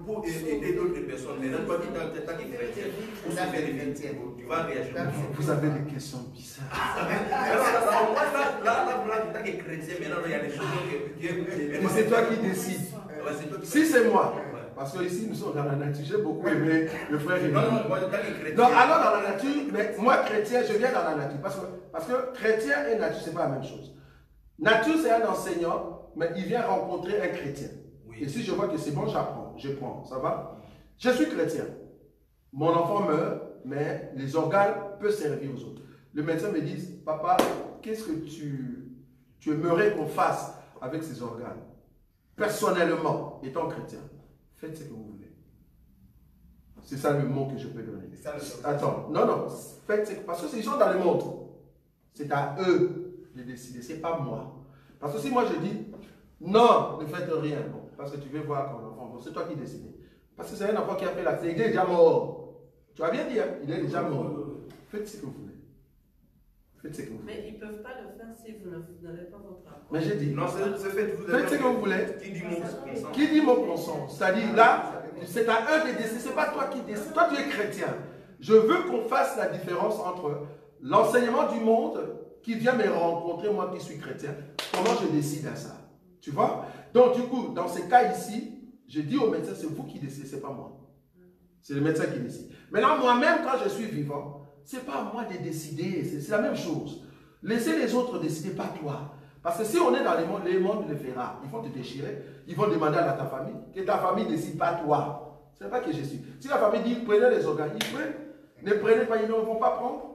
Pour aider d'autres personnes. Maintenant, toi qui es chrétien, tu vas réagir. Vous avez des questions bizarres. Alors, moi, là, tu es chrétien, maintenant, il y a des choses qui. Mais c'est toi qui décides. Si c'est moi. Parce que ici, nous sommes dans la nature. J'ai beaucoup aimé le frère. Non, moi, chrétien. Non, alors dans la nature, mais moi, chrétien, je viens dans la nature. Parce que chrétien et nature, ce n'est pas la même chose. Nature, c'est un enseignant, mais il vient rencontrer un chrétien. Oui. Et si je vois que c'est bon, j'apprends. Je prends. Ça va? Je suis chrétien. Mon enfant meurt, mais les organes peuvent servir aux autres. Le médecin me dit, papa, qu'est-ce que tu aimerais qu'on fasse avec ces organes? Personnellement, étant chrétien. Faites ce que vous voulez. C'est ça le mot que je peux donner. Attends, non, faites ce que... Parce que ils sont dans le monde. C'est à eux de décider, c'est pas moi. Parce que si moi je dis, non, ne faites rien, bon, parce que tu veux voir ton enfant, bon, c'est toi qui décides. Parce que c'est un enfant qui a fait l'accident, il est déjà mort. Tu as bien dit, hein? Il est déjà mort. Faites ce que vous voulez. Faites ce que vous voulez. Mais ils ne peuvent pas le faire si vous n'avez pas votre accord. Mais j'ai dit, non, c'est fait, faites ce que vous voulez. Qui dit mon consent? Qui dit mon consent? C'est-à-dire là, c'est à eux de décider, c'est pas toi qui décides. Toi, tu es chrétien. Je veux qu'on fasse la différence entre l'enseignement du monde qui vient me rencontrer, moi qui suis chrétien. Comment je décide à ça? Tu vois? Donc, du coup, dans ces cas ici, je dis au médecin, c'est vous qui décidez, c'est pas moi. C'est le médecin qui décide. Maintenant, moi-même, quand je suis vivant, c'est pas à moi de décider, c'est la même chose. Laissez les autres décider, pas toi. Parce que si on est dans les mondes de fera, ils vont te déchirer, ils vont demander à ta famille, que ta famille ne décide pas toi. Ce n'est pas que je suis. Si la famille dit, prenez les organes, ils prennent. Ne prenez pas, ils ne vont pas prendre.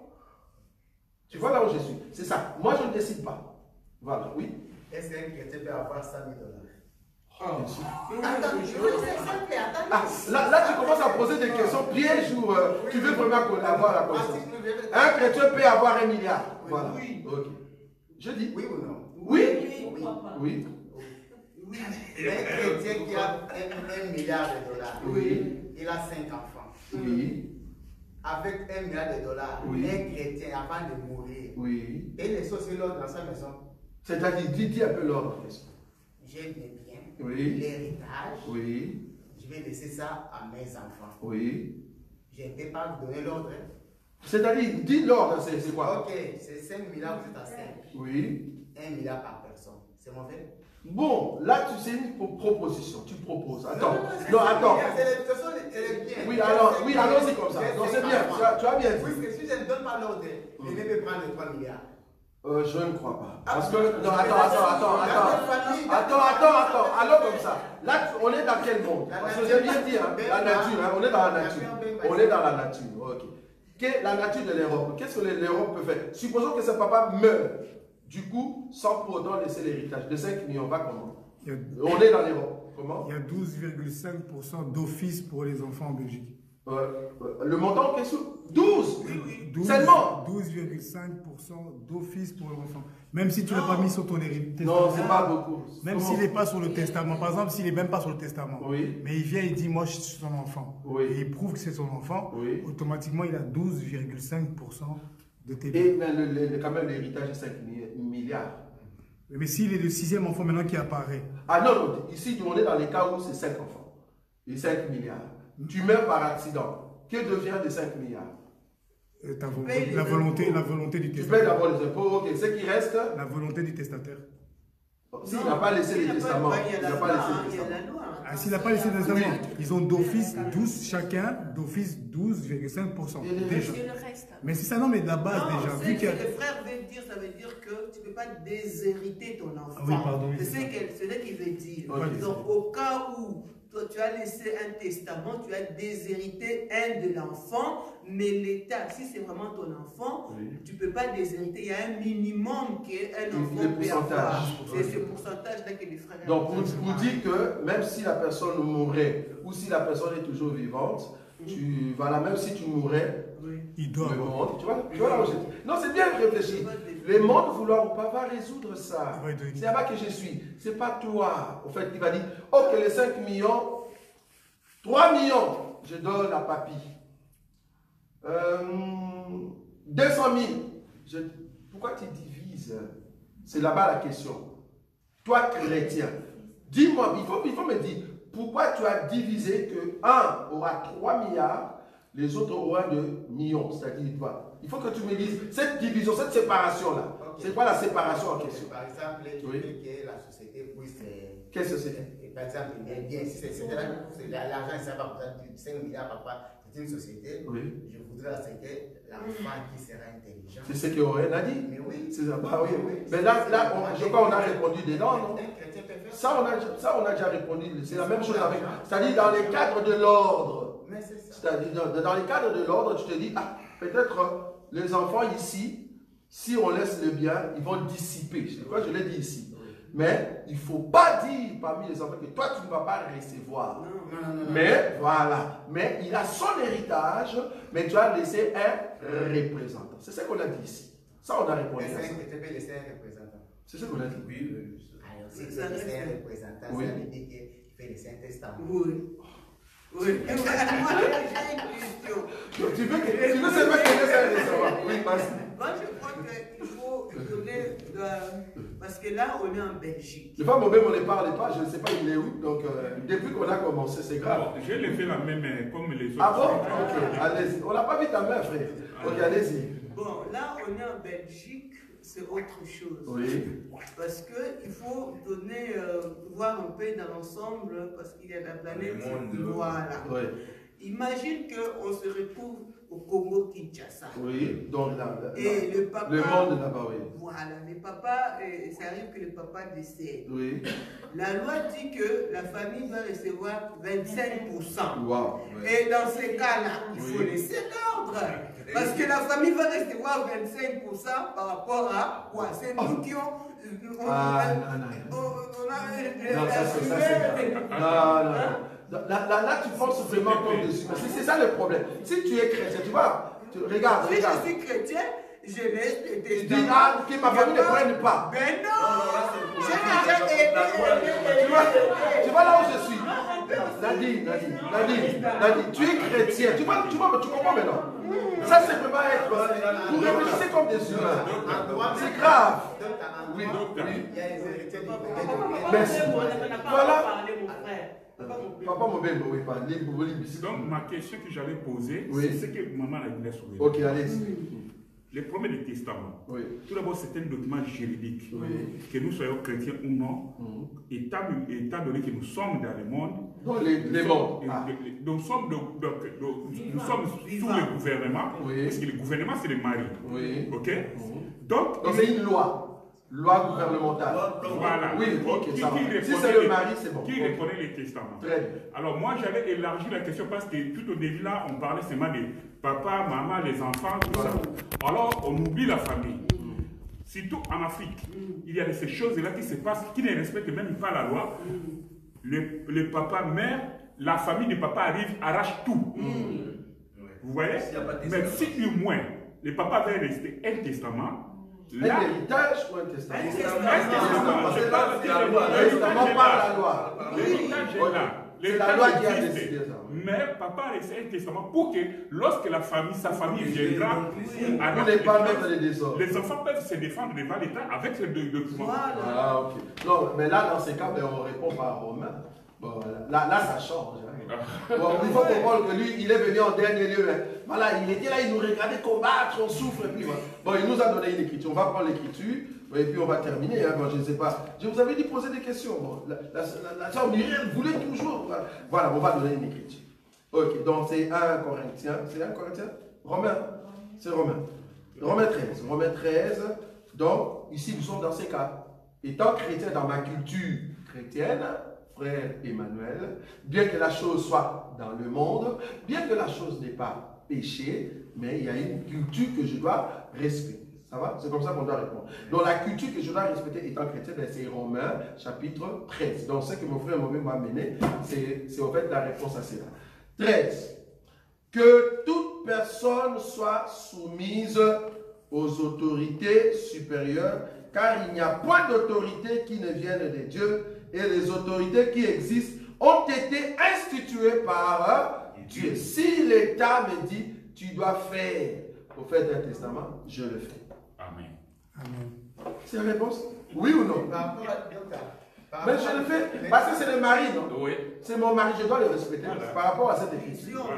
Tu vois là où je suis. C'est ça. Moi, je ne décide pas. Voilà, oui. Est-ce qu'un chrétien peut avoir 100 000 $? Bien sûr. Là, tu commences à poser des questions pièges ou tu veux vraiment avoir la connaissance. Un chrétien peut avoir 1 milliard. Voilà. Oui. Ok. Je dis. Oui ou non? Oui. Oui. Un chrétien qui a 1 milliard $, oui. Il a 5 enfants. Oui. Avec 1 milliard $, oui. Un chrétien avant de mourir. Oui. Et laisse aussi l'ordre dans sa maison. C'est-à-dire, dis un peu l'ordre. J'ai des biens. Oui. L'héritage. Oui. Je vais laisser ça à mes enfants. Oui. Je ne peux pas vous donner l'ordre. C'est-à-dire, dis l'ordre, c'est quoi? Ok, c'est 5 milliards, vous êtes à 5. Oui. 1 milliard par personne. C'est mauvais? Bon, là, c'est une proposition. Tu proposes. Attends. Non, attends. Oui, alors, oui, allons-y comme ça. Non, c'est bien. Tu as bien dit. Oui, parce que si je ne donne pas l'ordre, je ne peux prendre les 3 milliards. Je ne crois pas. Parce que, non, attends. Allons comme ça. Là, on est dans quel monde? Parce que j'ai bien dit, hein, la nature, hein, on est dans la nature. On est dans la nature, ok. La nature de l'Europe, qu'est-ce que l'Europe peut faire? Supposons que ce papa meurt, du coup, sans pour autant laisser l'héritage. De 5 millions, on va comment? On est dans l'Europe. Comment? Il y a 12,5% d'office pour les enfants en Belgique. Le montant en question? 12 seulement 12,5% d'office pour l'enfant. Même si tu ne l'as pas mis sur ton héritage. Non, c'est pas beaucoup. Même s'il n'est pas sur le testament. Par exemple, s'il n'est même pas sur le testament. Oui. Mais il vient et dit, moi je suis son enfant. Oui. Et il prouve que c'est son enfant. Oui. Automatiquement, il a 12,5% de tes biens. Et quand même, l'héritage est 5 milliards. Mais s'il est le 6e enfant maintenant qui apparaît. Ah non, ici, on est dans les cas où c'est 5 enfants. Et 5 milliards. Tu meurs par accident. Que devient de 5 milliards? La volonté du testataire. Tu payes d'abord les impôts, ok. Ce qui reste? La volonté du testataire. S'il n'a pas laissé les testaments. Il n'a pas laissé les testaments. Ah, s'il n'a pas laissé testament, ils ont d'office 12 chacun, d'office 12,5%. Déjà. Mais c'est ça, non, mais de la base déjà. Vu que le frère veut dire, ça veut dire que tu ne peux pas déshériter ton enfant. Ah oui, pardon. C'est ce qu'il veut dire. Donc, au cas où toi, tu as laissé un testament, tu as déshérité un de l'enfant, mais l'État, si c'est vraiment ton enfant, tu ne peux pas déshériter. Il y a un minimum qu'un enfant peut avoir. C'est ce pourcentage-là que les frères... Donc, vous dites que même si la personne mourait, ou si la personne est toujours vivante, voilà, même si tu mourrais, il doit avoir. Tu vois là où j'étais. Non, c'est bien réfléchi. Le monde, vouloir ou pas, va résoudre ça. C'est là-bas que je suis. C'est pas toi. En fait, il va dire, ok, les 5 millions, 3 millions, je donne à papy. 200 000. Pourquoi tu divises? C'est là-bas la question. Toi, chrétien, dis-moi, il faut me dire, pourquoi tu as divisé que un aura 3 milliards, les autres auront 2 millions? C'est-à-dire, il faut que tu me dises, cette division, cette séparation-là, c'est quoi la séparation en question? Par exemple, tu veux que la société puisse... Quelle société? Par exemple, bien, si c'est l'argent, ça va pour 5 milliards, papa, c'est une société, je voudrais que l'enfant qui sera intelligent. C'est ce qu'Aurélien a dit. Mais oui. Bah oui. Mais là je crois qu'on a répondu dedans, non? Ça, on a déjà répondu. C'est la même chose avec. C'est-à-dire, dans les cadres de l'ordre. C'est-à-dire, dans les cadres de l'ordre, tu te dis, peut-être les enfants ici, si on laisse le bien, ils vont dissiper. C'est quoi je l'ai dit ici. Mais il ne faut pas dire parmi les enfants que toi, tu ne vas pas recevoir. Non. Mais voilà. Mais il a son héritage, mais tu as laissé un représentant. C'est ce qu'on a dit ici. Ça, on a répondu à ça. Tu peux laisser un représentant. C'est ce qu'on a dit. Oui. Alors, si tu veux laisser un représentant, ça veut dire qu'il fait laisser un testament. Oui. Moi, j'ai une question. Tu veux seulement qu'il laisse un testament? Oui, merci. Moi, je crois qu'il faut donner... Parce que là, on est en Belgique. Le femme au même, on ne parle pas, je ne sais pas il est où. Donc, depuis qu'on a commencé, c'est grave. Je l'ai fait la même comme les autres. Ah bon? Ok, allez-y. On n'a pas vu ta main, frère. Ok, allez-y. Bon, là, on est en Belgique, c'est autre chose. Oui. Parce qu'il faut donner, voir un peu dans l'ensemble, parce qu'il y a la planète. Voilà. Oui. Imagine qu'on se retrouve au Congo-Kinshasa. Oui, donc et le papa... Le monde là-bas, oui. Voilà, le papa, ça arrive que le papa décède. Oui. La loi dit que la famille doit recevoir 25%. Wow. Et dans ces cas-là, il faut laisser l'ordre. Parce que la famille va recevoir 25% par rapport à quoi? C'est nous qui ont... Là, tu penses vraiment comme dessus. C'est ça le problème. Si tu es chrétien, tu vois, regarde. Si je suis chrétien, je laisse les testaments. Dis que ma famille ne prenne pas. Mais non! J'ai déjà aidé. Tu vois là où je suis? Nadine, tu es chrétien. Tu comprends maintenant? Ça, c'est vraiment être. Vous réfléchissez comme des humains. C'est grave. Oui. Merci. Voilà. Papa Mobembo, oui, pas. Donc, ma question que j'allais poser, c'est ce que maman a dit soulever. Ok, allez-y. Le premier des testaments. Oui. Tout d'abord, c'est un document juridique. Oui. Que nous soyons chrétiens ou non, étant donné que nous sommes dans le monde. Dans les mondes. Nous sommes sous le gouvernement. Oui. Parce que le gouvernement, c'est le mari. Oui. Ok. Donc c'est une loi. Loi gouvernementale. Voilà. Oui, ok, ça va. Si c'est le mari, c'est bon. Qui reconnaît les testaments? Très bien. Alors moi, j'avais élargi la question parce que tout au début là, on parlait seulement de papa, maman, les enfants, tout ça. Alors, on oublie la famille. Surtout en Afrique, il y a ces choses-là qui se passent, qui ne respectent même pas la loi. Le papa meurt, la famille du papa arrive, arrache tout. Vous voyez? Mais si du moins, le papa va rester un testament, un héritage ou un testament? Un testament. Un testament par la loi. L'héritage est là. C'est la loi qui a décidé ça. Mais papa a laissé un testament pour que lorsque sa famille viendra, vous n'êtes pas mettre les désordres. Les enfants peuvent se défendre devant l'État avec ces deux documents. Ah, ok. Non, mais là, dans ces cas, on répond par Romain. Bon, là, ça change. Bon, il faut comprendre que lui, il est venu en dernier lieu. Voilà, il était là, il nous regardait combattre, on souffre. Et puis, bon, il nous a donné une écriture. On va prendre l'écriture. Et puis on va terminer, hein, bon, je ne sais pas. Je vous avais dit poser des questions. Bon, la sœur Myriam voulait toujours. Voilà, on va donner une écriture. Ok, donc c'est 1 Corinthiens. C'est 1 Corinthiens? Romain. C'est Romain. Romain 13. Romain 13. Donc, ici, nous sommes dans ces cas. Étant chrétien dans ma culture chrétienne, frère Emmanuel, bien que la chose soit dans le monde, bien que la chose n'est pas péché, mais il y a une culture que je dois respecter. Ça va? C'est comme ça qu'on doit répondre. Donc la culture que je dois respecter étant chrétien, ben, c'est Romains chapitre 13. Donc ce que mon frère m'a amené, c'est en fait la réponse à cela. 13. Que toute personne soit soumise aux autorités supérieures, car il n'y a point d'autorité qui ne vienne de Dieu, et les autorités qui existent ont été instituées par Dieu. Si l'État me dit, tu dois faire au fait d'un testament, je le fais. Amen. Amen. C'est la réponse? Oui ou non? Mais je le fais parce que c'est le mari, non? Oui. C'est mon mari, je dois le respecter par rapport à cette écriture.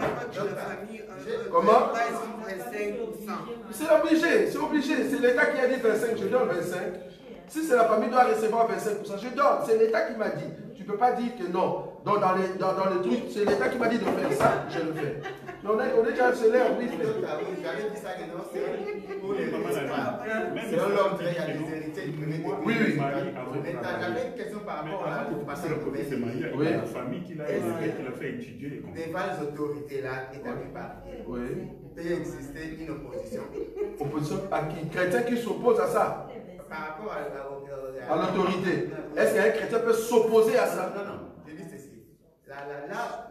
Comment? C'est obligé, c'est obligé. C'est l'État qui a dit 25, je donne 25. Si c'est la famille doit recevoir 25%, je donne. C'est l'État qui m'a dit. Tu ne peux pas dire que non. Donc dans les trucs, c'est l'État qui m'a dit de faire ça, je le fais. On est déjà sur l'air, oui. J'avais dit ça que non, c'est pour les c'est l'homme qui a des héritiers du premier degré. Oui, oui. J'avais une question par rapport à la famille qu'il a fait étudier. Devant les autorités là, établies par Dieu, il peut exister une opposition. Opposition à qui? Chrétien qui s'oppose à ça? Par rapport à l'autorité. Est-ce qu'un chrétien peut s'opposer à ça? Non, non. Je dis ceci. Là,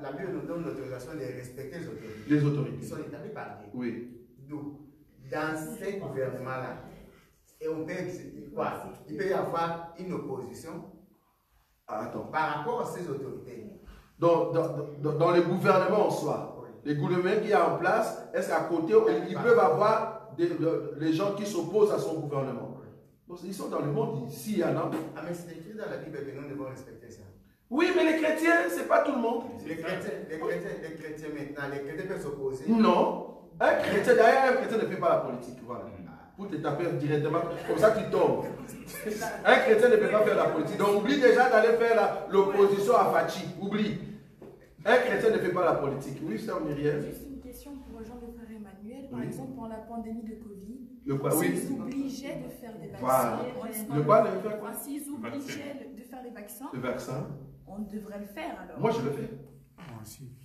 la Bible nous donne l'autorisation de respecter les autorités. Les autorités. Qui sont établies par Dieu. Oui. Donc, dans ces gouvernements-là, et on peut quoi? Il peut y avoir une opposition par rapport à ces autorités. Dans les gouvernements en soi, les gouvernements qu'il y a en place, est-ce qu'à côté, ils peuvent avoir les gens qui s'opposent à son gouvernement? Donc, ils sont dans le monde, ici, il y en a. Ah, mais c'est écrit dans la Bible que nous devons respecter ça. Oui, mais les chrétiens, c'est pas tout le monde. Les chrétiens maintenant, les chrétiens peuvent s'opposer. Non. Un chrétien, d'ailleurs, un chrétien ne fait pas la politique. Voilà. Pour te taper directement, comme ça tu tombes. Un chrétien ne peut pas faire la politique. Donc oublie déjà d'aller faire l'opposition à Fachi. Oublie. Un chrétien ne fait pas la politique. Oui, sœur Myriam. Juste une question pour rejoindre le frère Emmanuel. Par exemple, pendant la pandémie de Covid, s'ils obligeaient de faire des vaccins. Voilà. S'ils obligeaient de faire les vaccins, on devrait le faire alors. Moi, je le fais.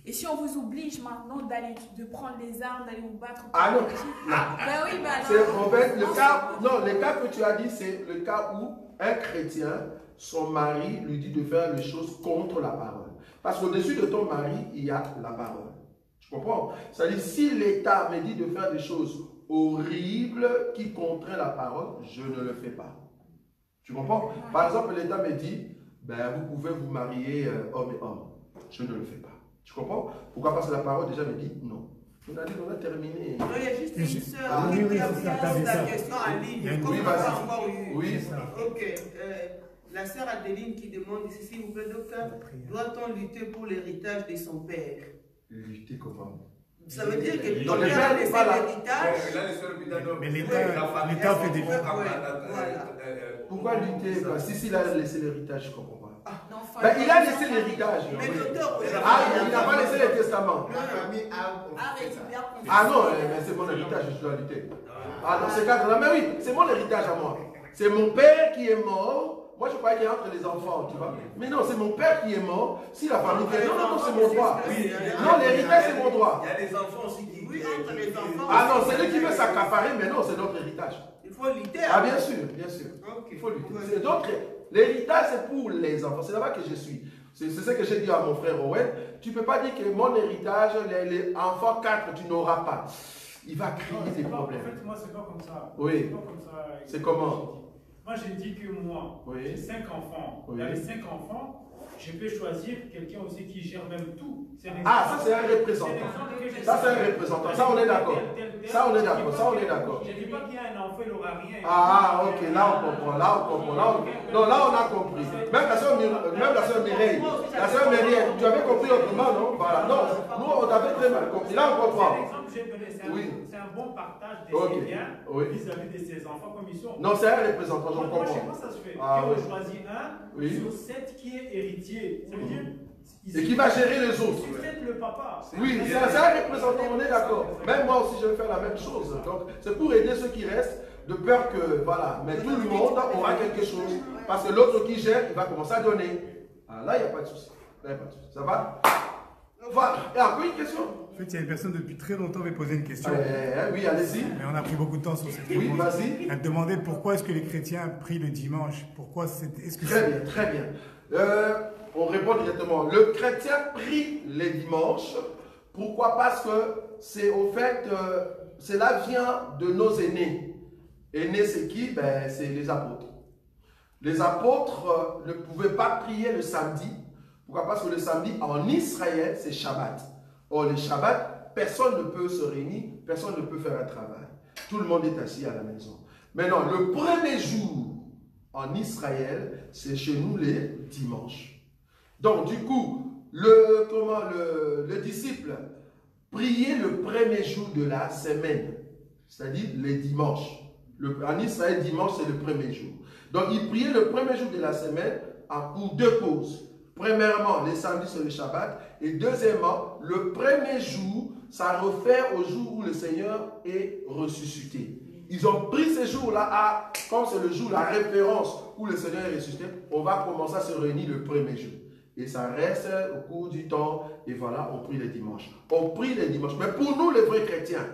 Et si on vous oblige maintenant de prendre les armes, d'aller vous battre? Ah non. Ben oui, ben c'est en fait le cas que tu as dit, c'est le cas où un chrétien, son mari lui dit de faire les choses contre la parole. Parce qu'au-dessus de ton mari, il y a la parole. Tu comprends? C'est-à-dire, si l'État me dit de faire des choses horribles qui contraignent la parole, je ne le fais pas. Tu comprends? Par exemple, l'État me dit, ben, vous pouvez vous marier homme et homme. Je ne le fais pas. Tu comprends? Pourquoi? Parce que la parole déjà me dit non. On a terminé. Non, il y a juste une sœur qui a posé la question en ligne. Comme on n'a encore eu. Oui. Ok. La sœur Adeline qui demande ici, s'il vous plaît, docteur, doit-on lutter pour l'héritage de son père? Lutter comment? Ça veut dire que ton père a laissé l'héritage. Mais l'État fait des choses. Pourquoi lutter? Si il a laissé l'héritage, je comprends pas. Ben, il a laissé l'héritage. Il n'a pas laissé le testament. Ah non, mais c'est mon héritage, je dois lutter. Ah dans ce cas-là, mais oui, c'est mon héritage à moi. C'est mon père qui est mort. Moi, je croyais qu'il y a entre les enfants, tu vois. Mais non, c'est mon père qui est mort. Si la famille fait, non, c'est mon droit. Non, l'héritage, c'est mon droit. Il y a des enfants aussi qui... Oui, entre les enfants. Ah non, c'est lui qui veut s'accaparer, mais non, c'est notre héritage. Il faut lutter. Ah, bien sûr, bien sûr. Il faut lutter. Donc, l'héritage, c'est pour les enfants. C'est là-bas que je suis. C'est ce que j'ai dit à mon frère Owen. Tu ne peux pas dire que mon héritage, les enfants 4, tu n'auras pas. Il va créer des problèmes. En fait, moi, c'est pas comme ça. Oui. C'est comment? Moi, j'ai dit que moi, j'ai 5 enfants. Dans les 5 enfants, je peux choisir quelqu'un aussi qui gère même tout. Ça, c'est un représentant. Ça, c'est un représentant. Ça, on est d'accord. Ça, on est d'accord. Ça, on est d'accord. Je ne dis pas qu'il y a un enfant, il n'aura rien. Ah, ok. Là, on comprend. Non, là, on a compris. Même la soeur Mireille. La soeur Mireille, tu avais compris. compris autrement, non? Voilà. Non, nous, on avait très mal compris. Là, on comprend. L'exemple que j'ai donné, c'est un bon partage des biens vis-à-vis de ses enfants comme ils sont. Non, c'est un représentant, je comprends. Moi, je sais pas ça se fait. On choisit un sur 7 qui est héritier. Ça veut dire... Et qui va gérer les autres. C'est le papa. Oui, c'est un représentant, on est d'accord. Même moi aussi, je vais faire la même chose. Donc, c'est pour aider ceux qui restent, de peur que, voilà. Mais tout le monde aura quelque chose. Parce que l'autre qui gère, il va commencer à donner. Ah, là, il n'y a pas de souci. Ça va? Voilà. Et encore une question? En fait, il y a une personne depuis très longtemps qui avait posé une question. Oui, allez-y. Mais on a pris beaucoup de temps sur cette réponse. Oui, vas-y. Elle demandait pourquoi est-ce que les chrétiens prient le dimanche? Pourquoi Très bien, très bien. On répond directement. Le chrétien prie les dimanches. Pourquoi? Parce que c'est au fait, cela vient de nos aînés. Aînés, c'est qui? Ben, c'est les apôtres. Les apôtres ne pouvaient pas prier le samedi. Pourquoi? Parce que le samedi, en Israël, c'est Shabbat. Or, le Shabbat, personne ne peut se réunir, personne ne peut faire un travail. Tout le monde est assis à la maison. Maintenant, le premier jour en Israël, c'est chez nous les dimanches. Donc, du coup, le disciple priait le premier jour de la semaine, c'est-à-dire les dimanches. En Israël, dimanche, c'est le premier jour. Donc, il priait le premier jour de la semaine pour deux causes. Premièrement, les samedis, c'est le Shabbat. Et deuxièmement, le premier jour, ça réfère au jour où le Seigneur est ressuscité. Ils ont pris ces jours-là, comme c'est le jour, la référence où le Seigneur est ressuscité, on va commencer à se réunir le premier jour. Et ça reste au cours du temps. Et voilà, on prie les dimanches. On prie les dimanches. Mais pour nous, les vrais chrétiens,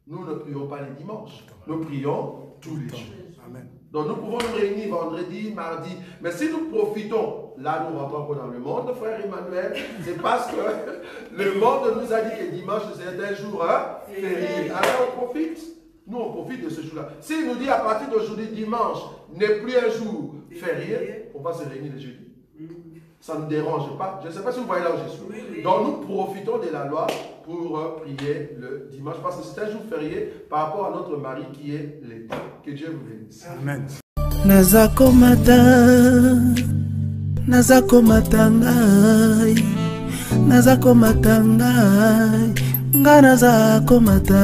nous ne prions pas les dimanches. Nous prions tous les jours. Amen. Donc nous pouvons nous réunir vendredi, mardi. Mais si nous profitons, là nous rentrons dans le monde, frère Emmanuel, c'est parce que le monde nous a dit que dimanche c'est un jour férié. Alors on profite. Nous on profite de ce jour-là. S'il nous dit à partir d'aujourd'hui, dimanche n'est plus un jour férié, on va se réunir le jeudi. Ça ne nous dérange pas. Je ne sais pas si vous voyez là où je suis. Donc nous profitons de la loi pour prier le dimanche parce que c'est un jour férié par rapport à notre mari qui est l'été. Que Dieu vous bénisse. Amen. Nazakomata ngai nazakomata ngai nga nazakomata